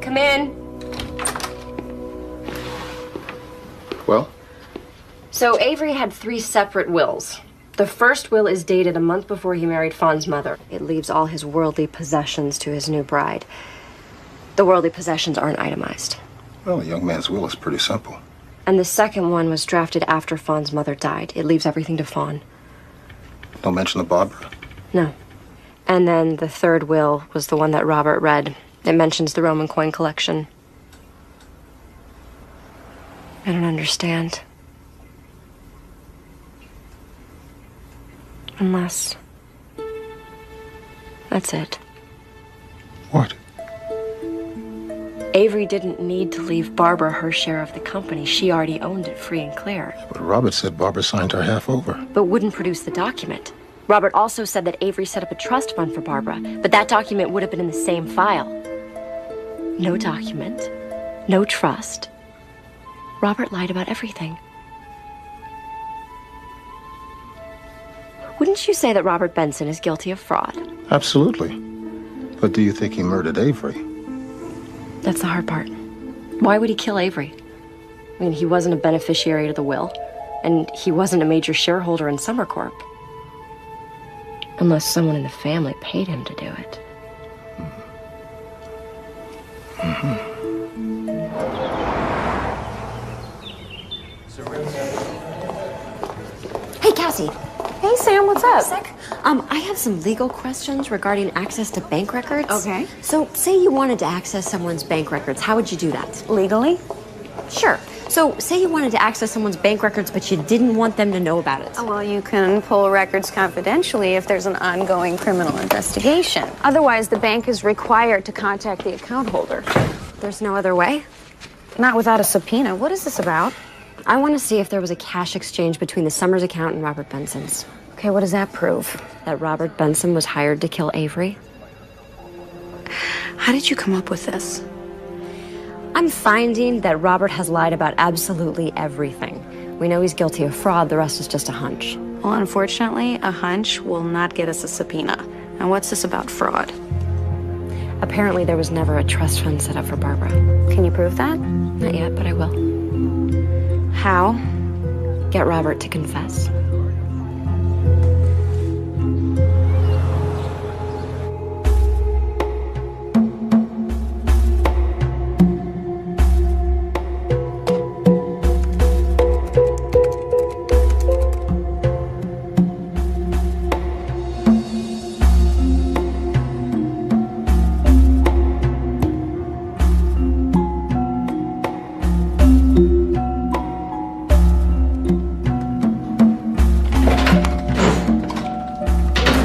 Come in. Well? So Avery had 3 separate wills. The first will is dated a month before he married Fawn's mother. It leaves all his worldly possessions to his new bride. The worldly possessions aren't itemized. Well, a young man's will is pretty simple. And the second one was drafted after Fawn's mother died. It leaves everything to Fawn. No mention of Barbara? No. And then the third will was the one that Robert read. It mentions the Roman coin collection. I don't understand. Unless... that's it. What? Avery didn't need to leave Barbara her share of the company. She already owned it free and clear. But Robert said Barbara signed her half over. But wouldn't produce the document. Robert also said that Avery set up a trust fund for Barbara, but that document would have been in the same file. No document, no trust. Robert lied about everything. Wouldn't you say that Robert Benson is guilty of fraud? Absolutely. But do you think he murdered Avery? That's the hard part. Why would he kill Avery? I mean, he wasn't a beneficiary to the will, and he wasn't a major shareholder in Summer Corp. Unless someone in the family paid him to do it. Hey, Cassie. Hey, Sam, what's up? Sick? I have some legal questions regarding access to bank records. Okay. So, say you wanted to access someone's bank records. How would you do that? Legally? Sure. So, say you wanted to access someone's bank records, but you didn't want them to know about it. Oh, well, you can pull records confidentially if there's an ongoing criminal investigation. Otherwise, the bank is required to contact the account holder. There's no other way? Not without a subpoena. What is this about? I want to see if there was a cash exchange between the Summers account and Robert Benson's. Okay, what does that prove? That Robert Benson was hired to kill Avery. How did you come up with this? I'm finding that Robert has lied about absolutely everything. We know he's guilty of fraud, the rest is just a hunch. Well, unfortunately, a hunch will not get us a subpoena. And what's this about fraud? Apparently there was never a trust fund set up for Barbara. Can you prove that? Not yet, but I will. How? Get Robert to confess.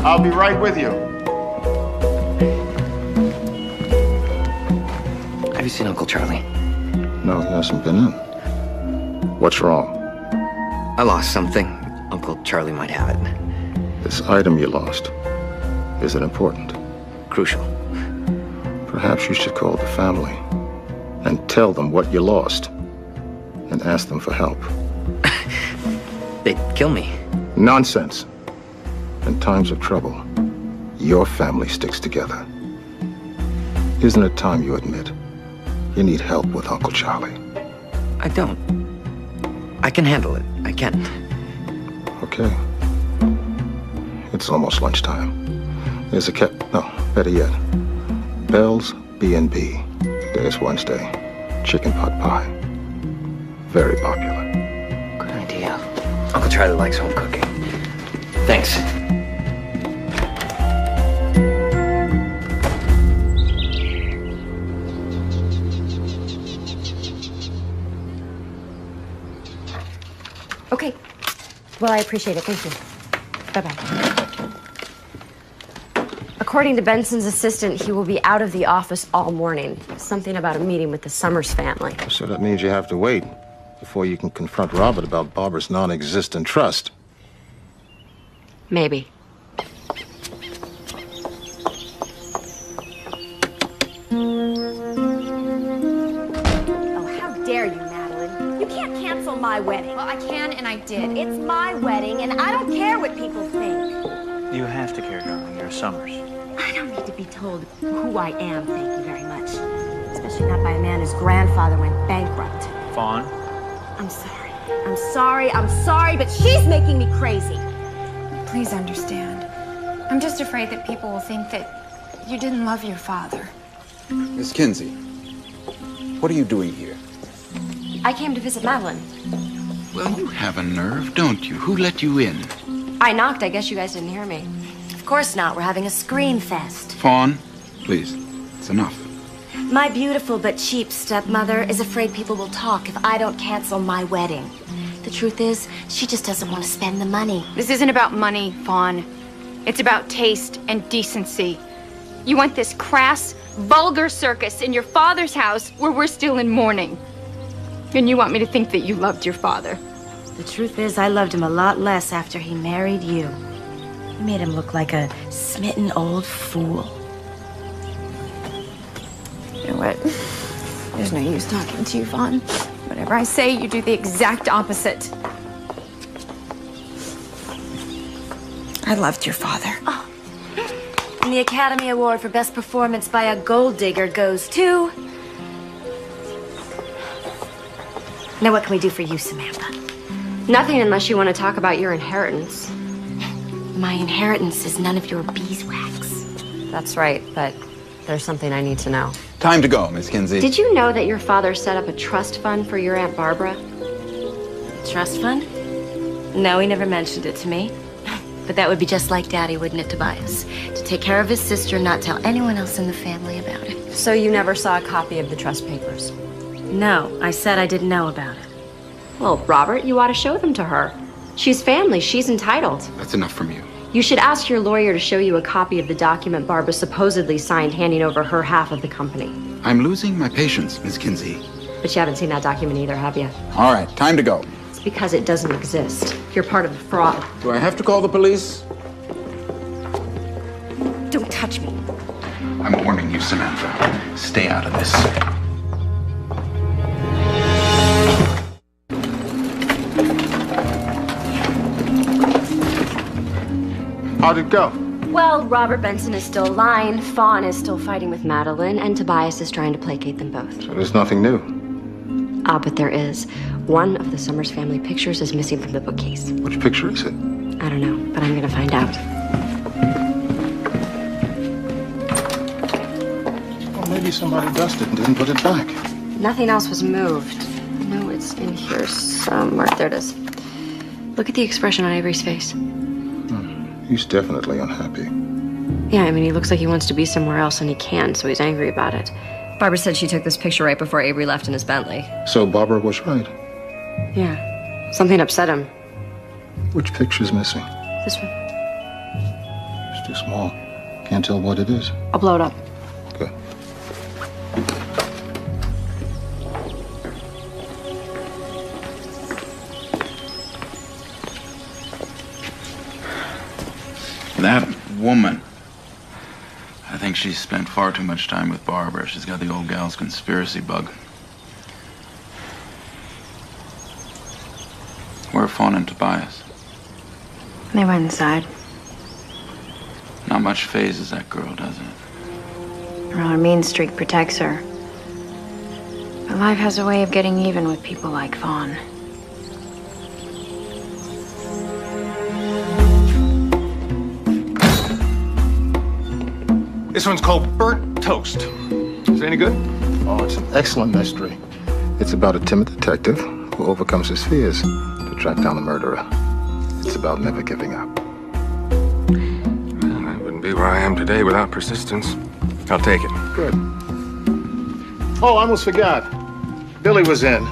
I'll be right with you. Have you seen Uncle Charlie? No, he hasn't been in. What's wrong? I lost something. Uncle Charlie might have it. This item you lost. Is it important? Crucial. Perhaps you should call the family and tell them what you lost and ask them for help. They'd kill me. Nonsense. In times of trouble, your family sticks together. Isn't it time you admit you need help with Uncle Charlie? I don't. I can handle it. I can. Okay. It's almost lunchtime. There's a no, better yet. Bell's B&B. Today's Wednesday. Chicken pot pie. Very popular. Good idea. Uncle Charlie likes home cooking. Thanks. Okay. Well, I appreciate it. Thank you. Bye-bye. According to Benson's assistant, he will be out of the office all morning. Something about a meeting with the Summers family. So that means you have to wait. before you can confront Robert about Barbara's non-existent trust. Maybe. Oh, how dare you, Madeline? You can't cancel my wedding. Well, I can and I did. It's my wedding, and I don't care what people think. You have to care, darling. You're Summers. I don't need to be told who I am, thank you very much. Especially not by a man whose grandfather went bankrupt. Fawn? I'm sorry. I'm sorry. I'm sorry, but she's making me crazy. Please understand. I'm just afraid that people will think that you didn't love your father. Miss Kinsey, what are you doing here? I came to visit Madeline. Well, you have a nerve, don't you? Who let you in? I knocked. I guess you guys didn't hear me. Of course not. We're having a scream fest. Fawn, please, it's enough. My beautiful but cheap stepmother is afraid people will talk if I don't cancel my wedding. The truth is, she just doesn't want to spend the money. This isn't about money, Fawn. It's about taste and decency. You want this crass, vulgar circus in your father's house where we're still in mourning. And you want me to think that you loved your father. The truth is, I loved him a lot less after he married you. You made him look like a smitten old fool. You know what? There's no use talking to you, Fawn. Whatever I say, you do the exact opposite. I loved your father. Oh. And the Academy Award for Best Performance by a Gold Digger goes to... Now what can we do for you, Samantha? Nothing unless you want to talk about your inheritance. My inheritance is none of your beeswax. That's right, but there's something I need to know. Time to go, Miss Kinsey. Did you know that your father set up a trust fund for your Aunt Barbara? Trust fund? No, he never mentioned it to me. But that would be just like Daddy, wouldn't it, Tobias? To take care of his sister and not tell anyone else in the family about it. So you never saw a copy of the trust papers? No, I said I didn't know about it. Well, Robert, you ought to show them to her. She's family. She's entitled. That's enough from you. You should ask your lawyer to show you a copy of the document Barbara supposedly signed handing over her half of the company. I'm losing my patience, Miss Kinsey. But you haven't seen that document either, have you? All right, time to go. It's because it doesn't exist. You're part of the fraud. Do I have to call the police? Don't touch me. I'm warning you, Samantha. Stay out of this. How'd it go? Well, Robert Benson is still lying, Fawn is still fighting with Madeline, and Tobias is trying to placate them both. So there's nothing new. Ah, but there is. One of the Summers family pictures is missing from the bookcase. Which picture is it? I don't know, but I'm gonna find out. Well, maybe somebody dusted and didn't put it back. Nothing else was moved. No, it's in here somewhere. There it is. Look at the expression on Avery's face. He's definitely unhappy. Yeah, I mean, he looks like he wants to be somewhere else and he can, so he's angry about it. Barbara said she took this picture right before Avery left in his Bentley. So Barbara was right. Yeah. Something upset him. Which picture's missing? This one. It's too small. Can't tell what it is. I'll blow it up. Good. That woman. I think she's spent far too much time with Barbara. She's got the old gal's conspiracy bug. Where are Fawn and Tobias? They went inside. Not much phases that girl, does it? Well, her mean streak protects her. But life has a way of getting even with people like Fawn. This one's called Burnt Toast. Is it any good? Oh, it's an excellent mystery. It's about a timid detective who overcomes his fears to track down the murderer. It's about never giving up. Well, I wouldn't be where I am today without persistence. I'll take it. Good. Oh, I almost forgot. Billy was in.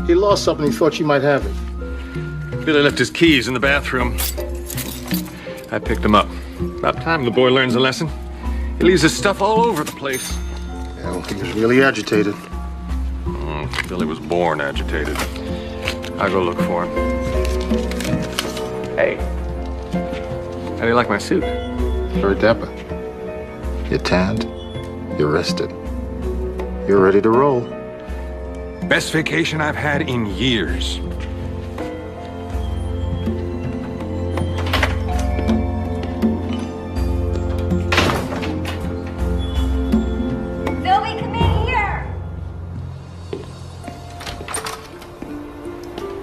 He lost something. He thought you might have it. Billy left his keys in the bathroom. I picked them up. About time the boy learns a lesson. He leaves his stuff all over the place. Yeah, well, he was really agitated. Billy was born agitated. I'll go look for him. Hey. How do you like my suit? Very dapper. You're tanned. You're rested. You're ready to roll. Best vacation I've had in years. Sylvie, come in here.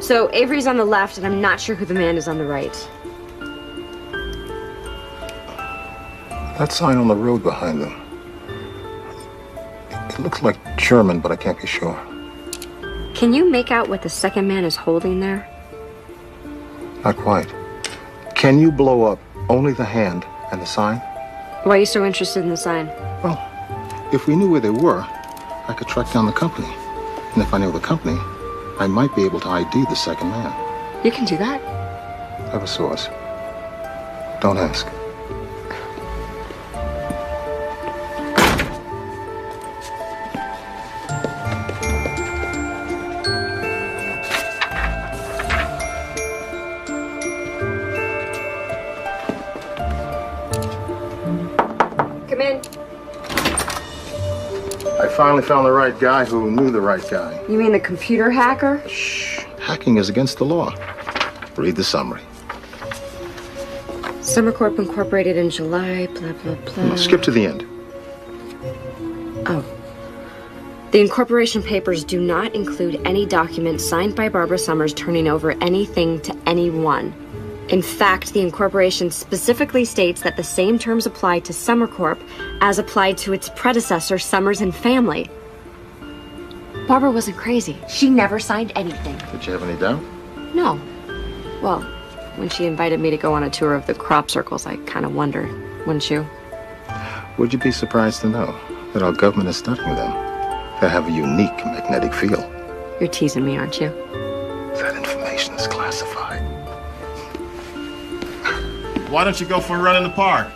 So Avery's on the left, and I'm not sure who the man is on the right. That sign on the road behind them. It looks like German, but I can't be sure. Can you make out what the second man is holding there? Not quite. Can you blow up only the hand and the sign? Why are you so interested in the sign? Well, if we knew where they were, I could track down the company. And if I know the company, I might be able to ID the second man. You can do that. I have a source. Don't ask. Come in. I finally found the right guy who knew the right guy. You mean the computer hacker? Shh. Hacking is against the law. Read the summary. Summer Corp incorporated in July, blah, blah, blah. Skip to the end. Oh. The incorporation papers do not include any document signed by Barbara Summers turning over anything to anyone. In fact, the incorporation specifically states that the same terms apply to Summer Corp as applied to its predecessor, Summers and Family. Barbara wasn't crazy. She never signed anything. Did you have any doubt? No. Well, when she invited me to go on a tour of the crop circles, I kind of wondered, wouldn't you? Would you be surprised to know that our government is studying them? They have a unique magnetic field. You're teasing me, aren't you? That information is classified. Why don't you go for a run in the park?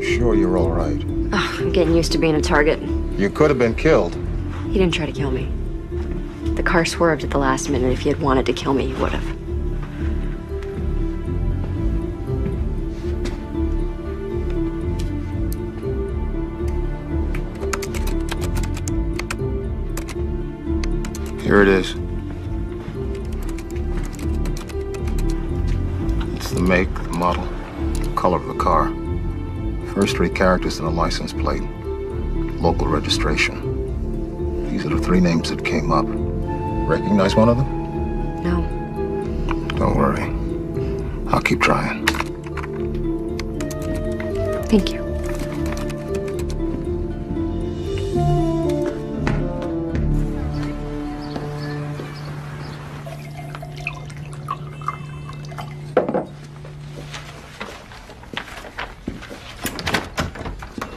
Sure you're all right? Ugh, I'm getting used to being a target. You could have been killed. He didn't try to kill me. The car swerved at the last minute. If he had wanted to kill me, he would have. Here it is. It's the make, the model, the color of the car. First three characters in the license plate. Local registration. These are the three names that came up. Recognize one of them? No. Don't worry. I'll keep trying. Thank you.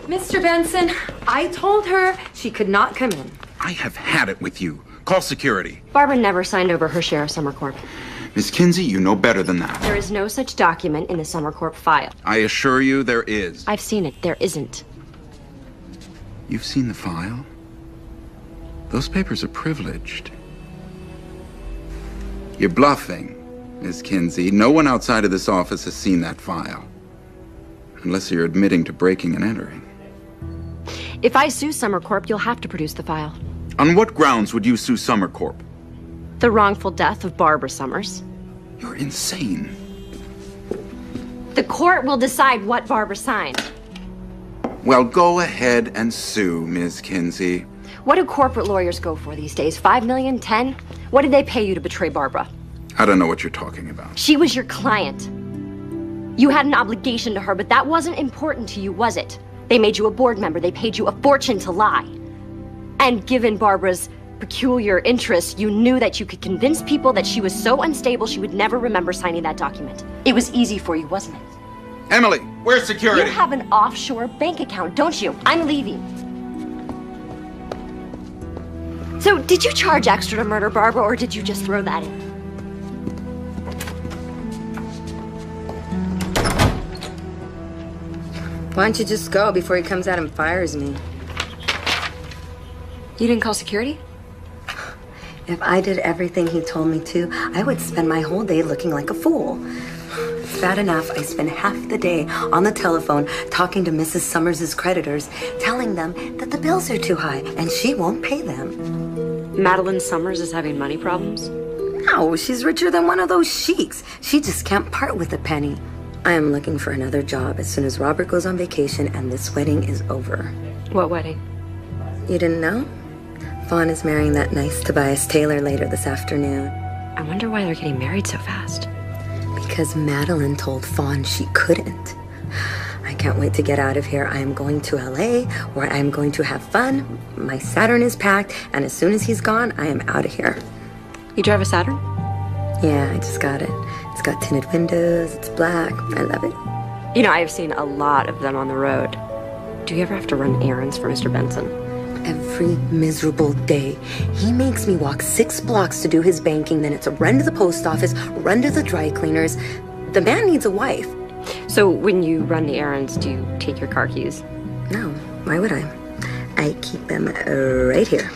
Mr. Benson, I told her she could not come in. I have had it with you. Call security. Barbara never signed over her share of Summer Corp. Miss Kinsey, you know better than that. There is no such document in the Summer Corp file. I assure you there is. I've seen it. There isn't. You've seen the file? Those papers are privileged. You're bluffing, Miss Kinsey. No one outside of this office has seen that file. Unless you're admitting to breaking and entering. If I sue Summer Corp, you'll have to produce the file. On what grounds would you sue Summer Corp? The wrongful death of Barbara Summers. You're insane. The court will decide what Barbara signed. Well, go ahead and sue, Ms. Kinsey. What do corporate lawyers go for these days? 5 million? 10? What did they pay you to betray Barbara? I don't know what you're talking about. She was your client. You had an obligation to her, but that wasn't important to you, was it? They made you a board member. They paid you a fortune to lie. And given Barbara's peculiar interests, you knew that you could convince people that she was so unstable she would never remember signing that document. It was easy for you, wasn't it? Emily, where's security? You have an offshore bank account, don't you? I'm leaving. So, did you charge extra to murder Barbara, or did you just throw that in? Why don't you just go before he comes out and fires me? You didn't call security? If I did everything he told me to, I would spend my whole day looking like a fool. It's bad enough I spend half the day on the telephone talking to Mrs. Summers' creditors, telling them that the bills are too high and she won't pay them. Madeline Summers is having money problems? No, she's richer than one of those sheiks. She just can't part with a penny. I am looking for another job as soon as Robert goes on vacation and this wedding is over. What wedding? You didn't know? Fawn is marrying that nice Tobias Taylor later this afternoon. I wonder why they're getting married so fast. Because Madeline told Fawn she couldn't. I can't wait to get out of here. I am going to LA, where I am going to have fun. My Saturn is packed, and as soon as he's gone, I am out of here. You drive a Saturn? Yeah, I just got it. It's got tinted windows, it's black. I love it. You know, I've seen a lot of them on the road. Do you ever have to run errands for Mr. Benson? Every miserable day. He makes me walk 6 blocks to do his banking, then it's a run to the post office, run to the dry cleaners. The man needs a wife. So when you run the errands, do you take your car keys? No, why would I? I keep them right here.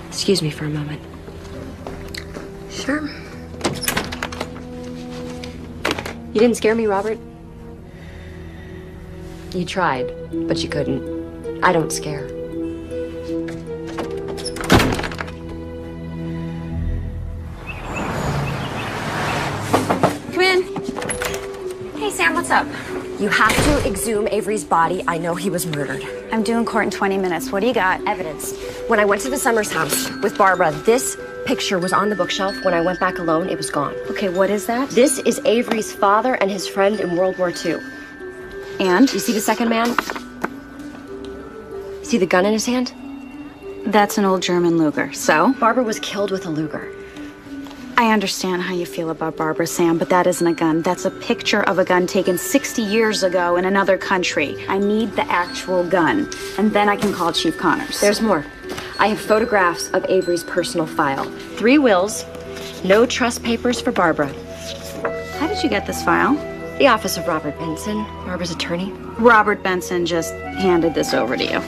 Excuse me for a moment. Sure. You didn't scare me, Robert. You tried, but you couldn't. I don't scare. Come in. Hey, Sam, what's up? You have to exhume Avery's body. I know he was murdered. I'm due in court in 20 minutes. What do you got? Evidence. When I went to the Summers house with Barbara, this picture was on the bookshelf. When I went back alone, it was gone. Okay, what is that? This is Avery's father and his friend in World War II. And? You see the second man? See the gun in his hand? That's an old German Luger. So? Barbara was killed with a Luger. I understand how you feel about Barbara, Sam, but that isn't a gun. That's a picture of a gun taken 60 years ago in another country. I need the actual gun, and then I can call Chief Connors. There's more. I have photographs of Avery's personal file. 3 wills, no trust papers for Barbara. How did you get this file? The office of Robert Benson, Barbara's attorney. Robert Benson just handed this over to you.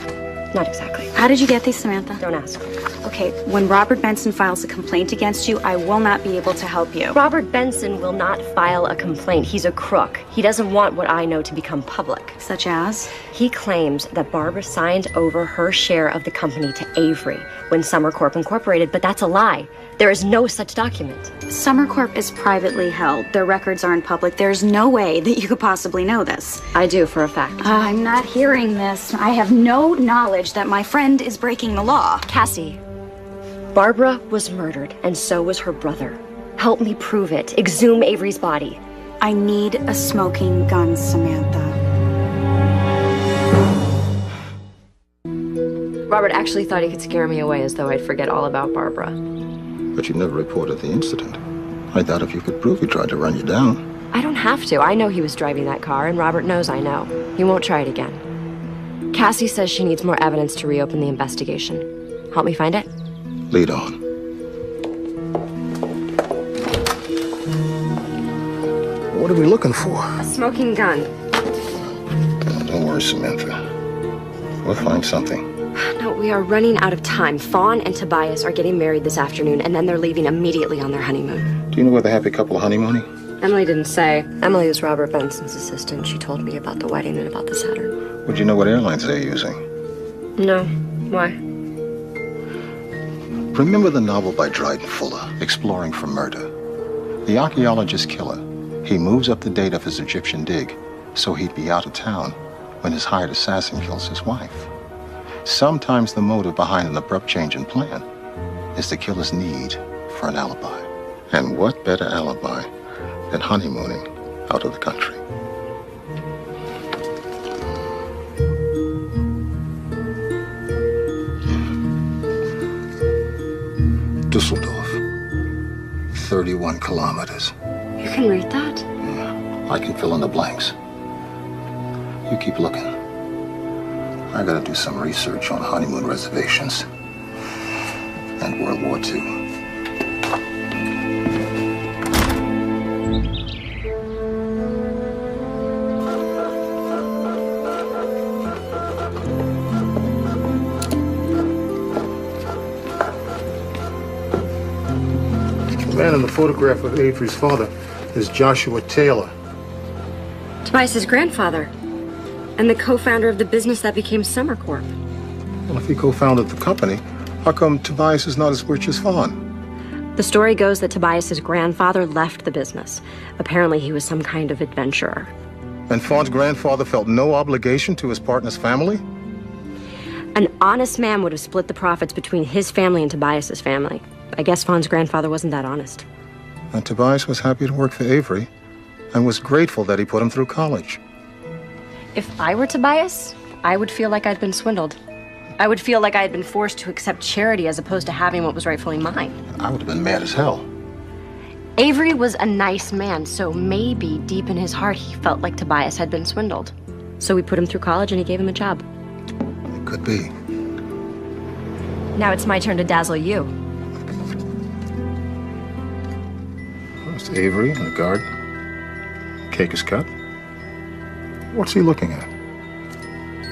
Not exactly. How did you get these, Samantha? Don't ask. Okay, when Robert Benson files a complaint against you, I will not be able to help you. Robert Benson will not file a complaint. He's a crook. He doesn't want what I know to become public. Such as? He claims that Barbara signed over her share of the company to Avery when Summer Corp Incorporated, but that's a lie. There is no such document. Summer Corp is privately held. Their records aren't public. There's no way that you could possibly know this. I do, for a fact. I'm not hearing this. I have no knowledge that my friend is breaking the law. Cassie, Barbara was murdered, and so was her brother. Help me prove it. Exhume Avery's body. I need a smoking gun, Samantha. Robert actually thought he could scare me away as though I'd forget all about Barbara. But you never reported the incident. I thought if you could prove he tried to run you down. I don't have to. I know he was driving that car, and Robert knows I know. He won't try it again. Cassie says she needs more evidence to reopen the investigation. Help me find it? Lead on. What are we looking for? A smoking gun. Don't worry, Samantha. We'll find something. No, we are running out of time. Fawn and Tobias are getting married this afternoon, and then they're leaving immediately on their honeymoon. Do you know where the happy couple are honeymooning? Emily didn't say. Emily was Robert Benson's assistant. She told me about the wedding and about the Saturn. Would you know what airlines they're using? No. Why? Remember the novel by Dryden Fuller, Exploring for Murder? The archaeologist killer. He moves up the date of his Egyptian dig, so he'd be out of town when his hired assassin kills his wife. Sometimes the motive behind an abrupt change in plan is the killer's need for an alibi. And what better alibi than honeymooning out of the country? Dusseldorf. 31 kilometers. You can read that? I can fill in the blanks. You keep looking. I gotta do some research on honeymoon reservations and World War II. The man in the photograph of Avery's father is Joshua Taylor. Tobias's grandfather, and the co-founder of the business that became Summer Corp. Well, if he co-founded the company, how come Tobias is not as rich as Fawn? The story goes that Tobias's grandfather left the business. Apparently he was some kind of adventurer. And Fawn's grandfather felt no obligation to his partner's family? An honest man would have split the profits between his family and Tobias's family. I guess Fawn's grandfather wasn't that honest. And Tobias was happy to work for Avery and was grateful that he put him through college. If I were Tobias, I would feel like I'd been swindled. I would feel like I had been forced to accept charity as opposed to having what was rightfully mine. I would have been mad as hell. Avery was a nice man, so maybe deep in his heart he felt like Tobias had been swindled. So we put him through college and he gave him a job. It could be. Now it's my turn to dazzle you. It's Avery in the garden. Cake is cut. What's he looking at?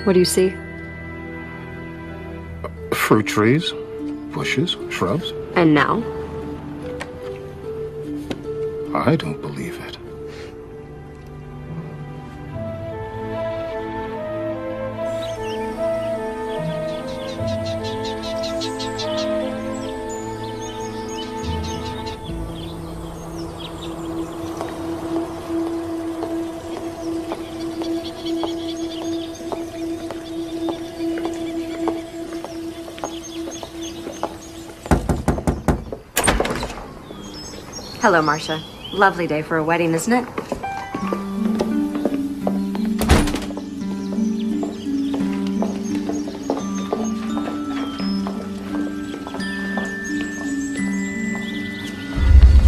What do you see? Fruit trees, bushes, shrubs. And now? I don't believe it. Hello, Marcia. Lovely day for a wedding, isn't it?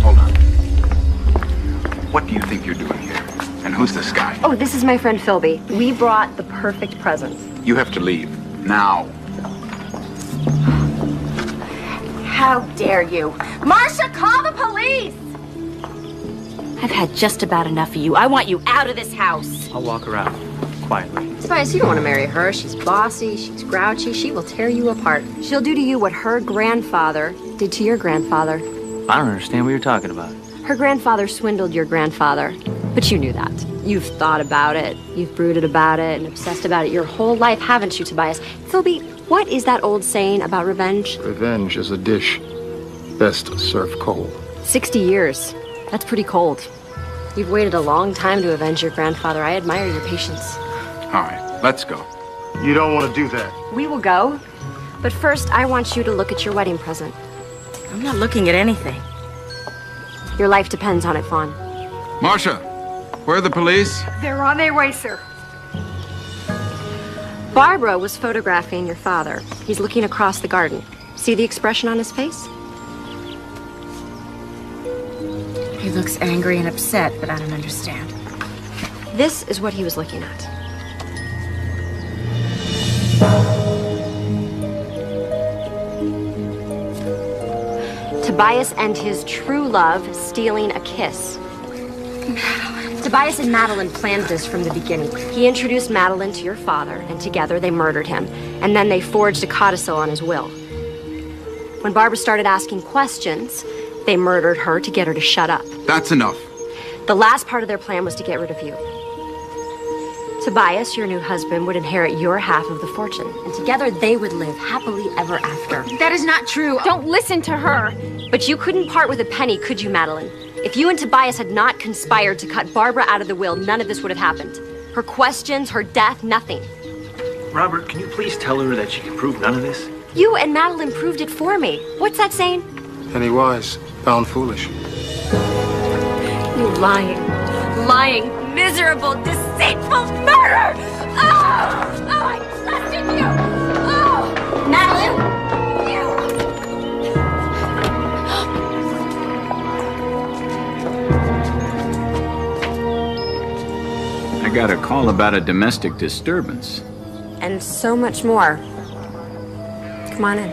Hold on. What do you think you're doing here? And who's this guy? Oh, this is my friend Philby. We brought the perfect present. You have to leave. Now. How dare you? Marcia, call the police! I've had just about enough of you. I want you out of this house. I'll walk her out quietly. Tobias, you don't want to marry her. She's bossy, she's grouchy, she will tear you apart. She'll do to you what her grandfather did to your grandfather. I don't understand what you're talking about. Her grandfather swindled your grandfather, but you knew that. You've thought about it, you've brooded about it, and obsessed about it your whole life, haven't you, Tobias? Philby, what is that old saying about revenge? Revenge is a dish best served cold. 60 years. That's pretty cold. You've waited a long time to avenge your grandfather. I admire your patience. All right, let's go. You don't want to do that. We will go, but first I want you to look at your wedding present. I'm not looking at anything. Your life depends on it, Fawn. Marcia, where are the police? They're on their way, sir. Barbara was photographing your father. He's looking across the garden. See the expression on his face? He looks angry and upset, but I don't understand. This is what he was looking at. Tobias and his true love stealing a kiss. Tobias and Madeline planned this from the beginning. He introduced Madeline to your father, and together they murdered him. And then they forged a codicil on his will. When Barbara started asking questions, they murdered her to get her to shut up. That's enough. The last part of their plan was to get rid of you. Tobias, your new husband, would inherit your half of the fortune, and together they would live happily ever after. That is not true. Don't listen to her. But you couldn't part with a penny, could you, Madeline? If you and Tobias had not conspired to cut Barbara out of the will, none of this would have happened. Her questions, her death, nothing. Robert, can you please tell her that she can prove none of this? You and Madeline proved it for me. What's that saying? Penny wise, pound foolish. You lying, miserable, deceitful murderer! Oh! Oh, I trusted you! Oh! Madeline! I got a call about a domestic disturbance. And so much more. Come on in.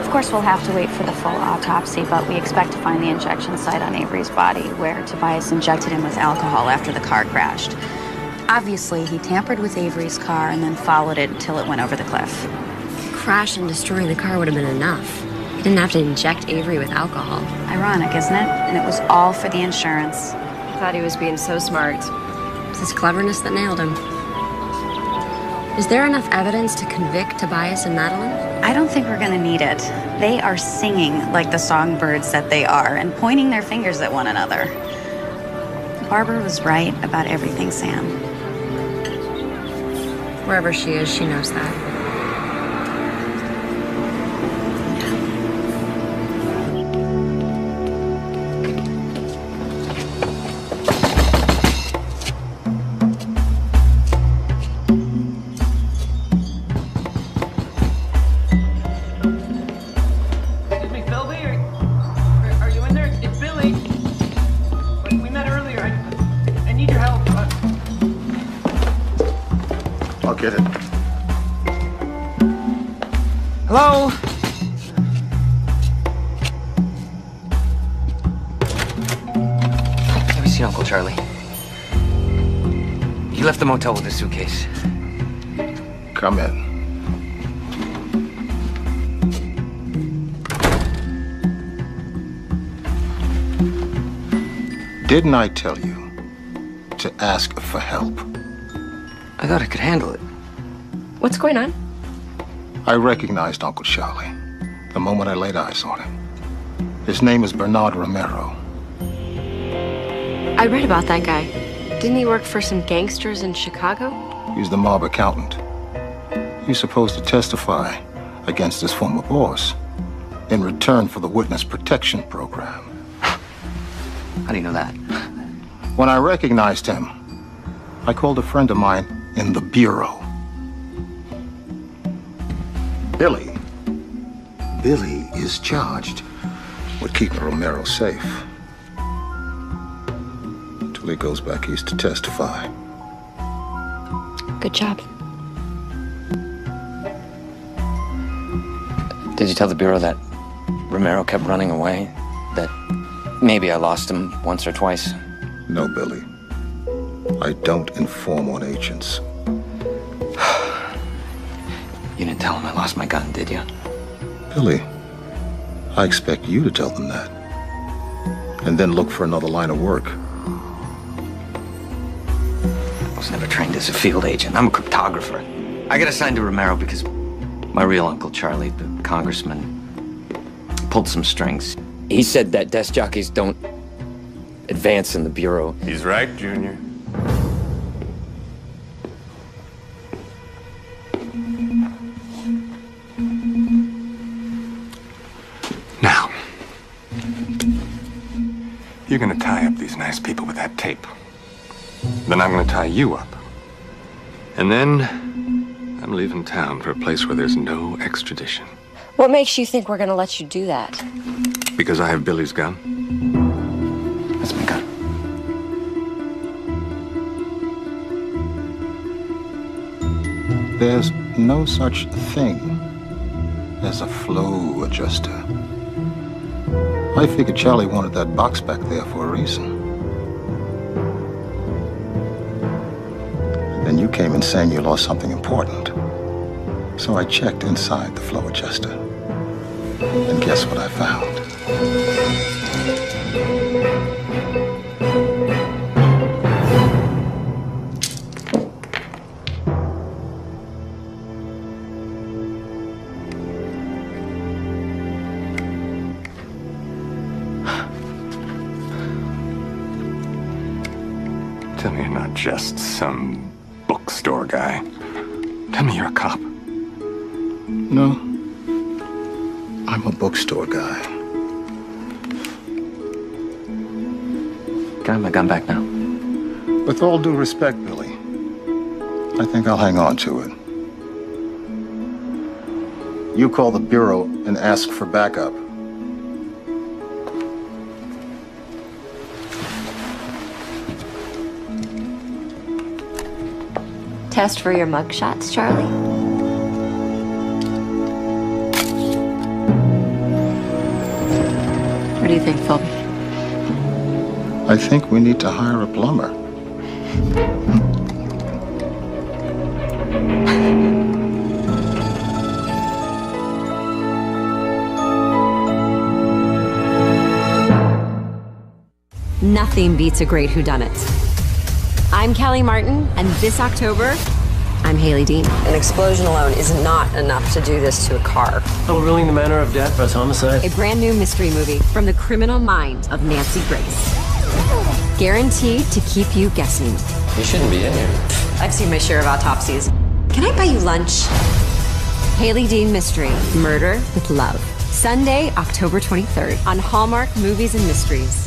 Of course, we'll have to wait for the full autopsy, but we expect to find the injection site on Avery's body, where Tobias injected him with alcohol after the car crashed. Obviously, he tampered with Avery's car and then followed it until it went over the cliff. Crash and destroying the car would have been enough. He didn't have to inject Avery with alcohol. Ironic, isn't it? And it was all for the insurance. I thought he was being so smart. It's his cleverness that nailed him. Is there enough evidence to convict Tobias and Madeline? I don't think we're gonna need it. They are singing like the songbirds that they are and pointing their fingers at one another. Barbara was right about everything, Sam. Wherever she is, she knows that. Get it. Hello? Have you seen Uncle Charlie? He left the motel with his suitcase. Come in. Didn't I tell you to ask for help? I thought I could handle it. What's going on? I recognized Uncle Charlie the moment I laid eyes on him. His name is Bernard Romero. I read about that guy. Didn't he work for some gangsters in Chicago? He's the mob accountant. He's supposed to testify against his former boss in return for the witness protection program. How do you know that? When I recognized him, I called a friend of mine in the bureau. Billy. Billy is charged with keeping Romero safe until he goes back east to testify. Good job. Did you tell the Bureau that Romero kept running away? That maybe I lost him once or twice? No, Billy. I don't inform on agents. You didn't tell him I lost my gun, did you? Billy, I expect you to tell them that. And then look for another line of work. I was never trained as a field agent. I'm a cryptographer. I got assigned to Romero because my real Uncle Charlie, the congressman, pulled some strings. He said that desk jockeys don't advance in the Bureau. He's right, Junior. Now, you're gonna tie up these nice people with that tape. Then I'm gonna tie you up. And then I'm leaving town for a place where there's no extradition. What makes you think we're gonna let you do that? Because I have Billy's gun. That's my gun. There's no such thing as a flow adjuster. I figured Charlie wanted that box back there for a reason. Then you came in saying you lost something important. So I checked inside the flow adjuster. And guess what I found? not just some bookstore guy. Tell me you're a cop. No. I'm a bookstore guy. Can I have my gun back now? With all due respect, Billy, I think I'll hang on to it. You call the Bureau and ask for backup. Test for your mugshots, Charlie? What do you think, Philby? I think we need to hire a plumber. Nothing beats a great whodunit. I'm Kelly Martin, and this October, I'm Haley Dean. An explosion alone is not enough to do this to a car. Overruling the manner of death as homicide. A brand new mystery movie from the criminal mind of Nancy Grace. Guaranteed to keep you guessing. You shouldn't be in here. I've seen my share of autopsies. Can I buy you lunch? Haley Dean Mystery, Murder with Love. Sunday, October 23rd on Hallmark Movies and Mysteries.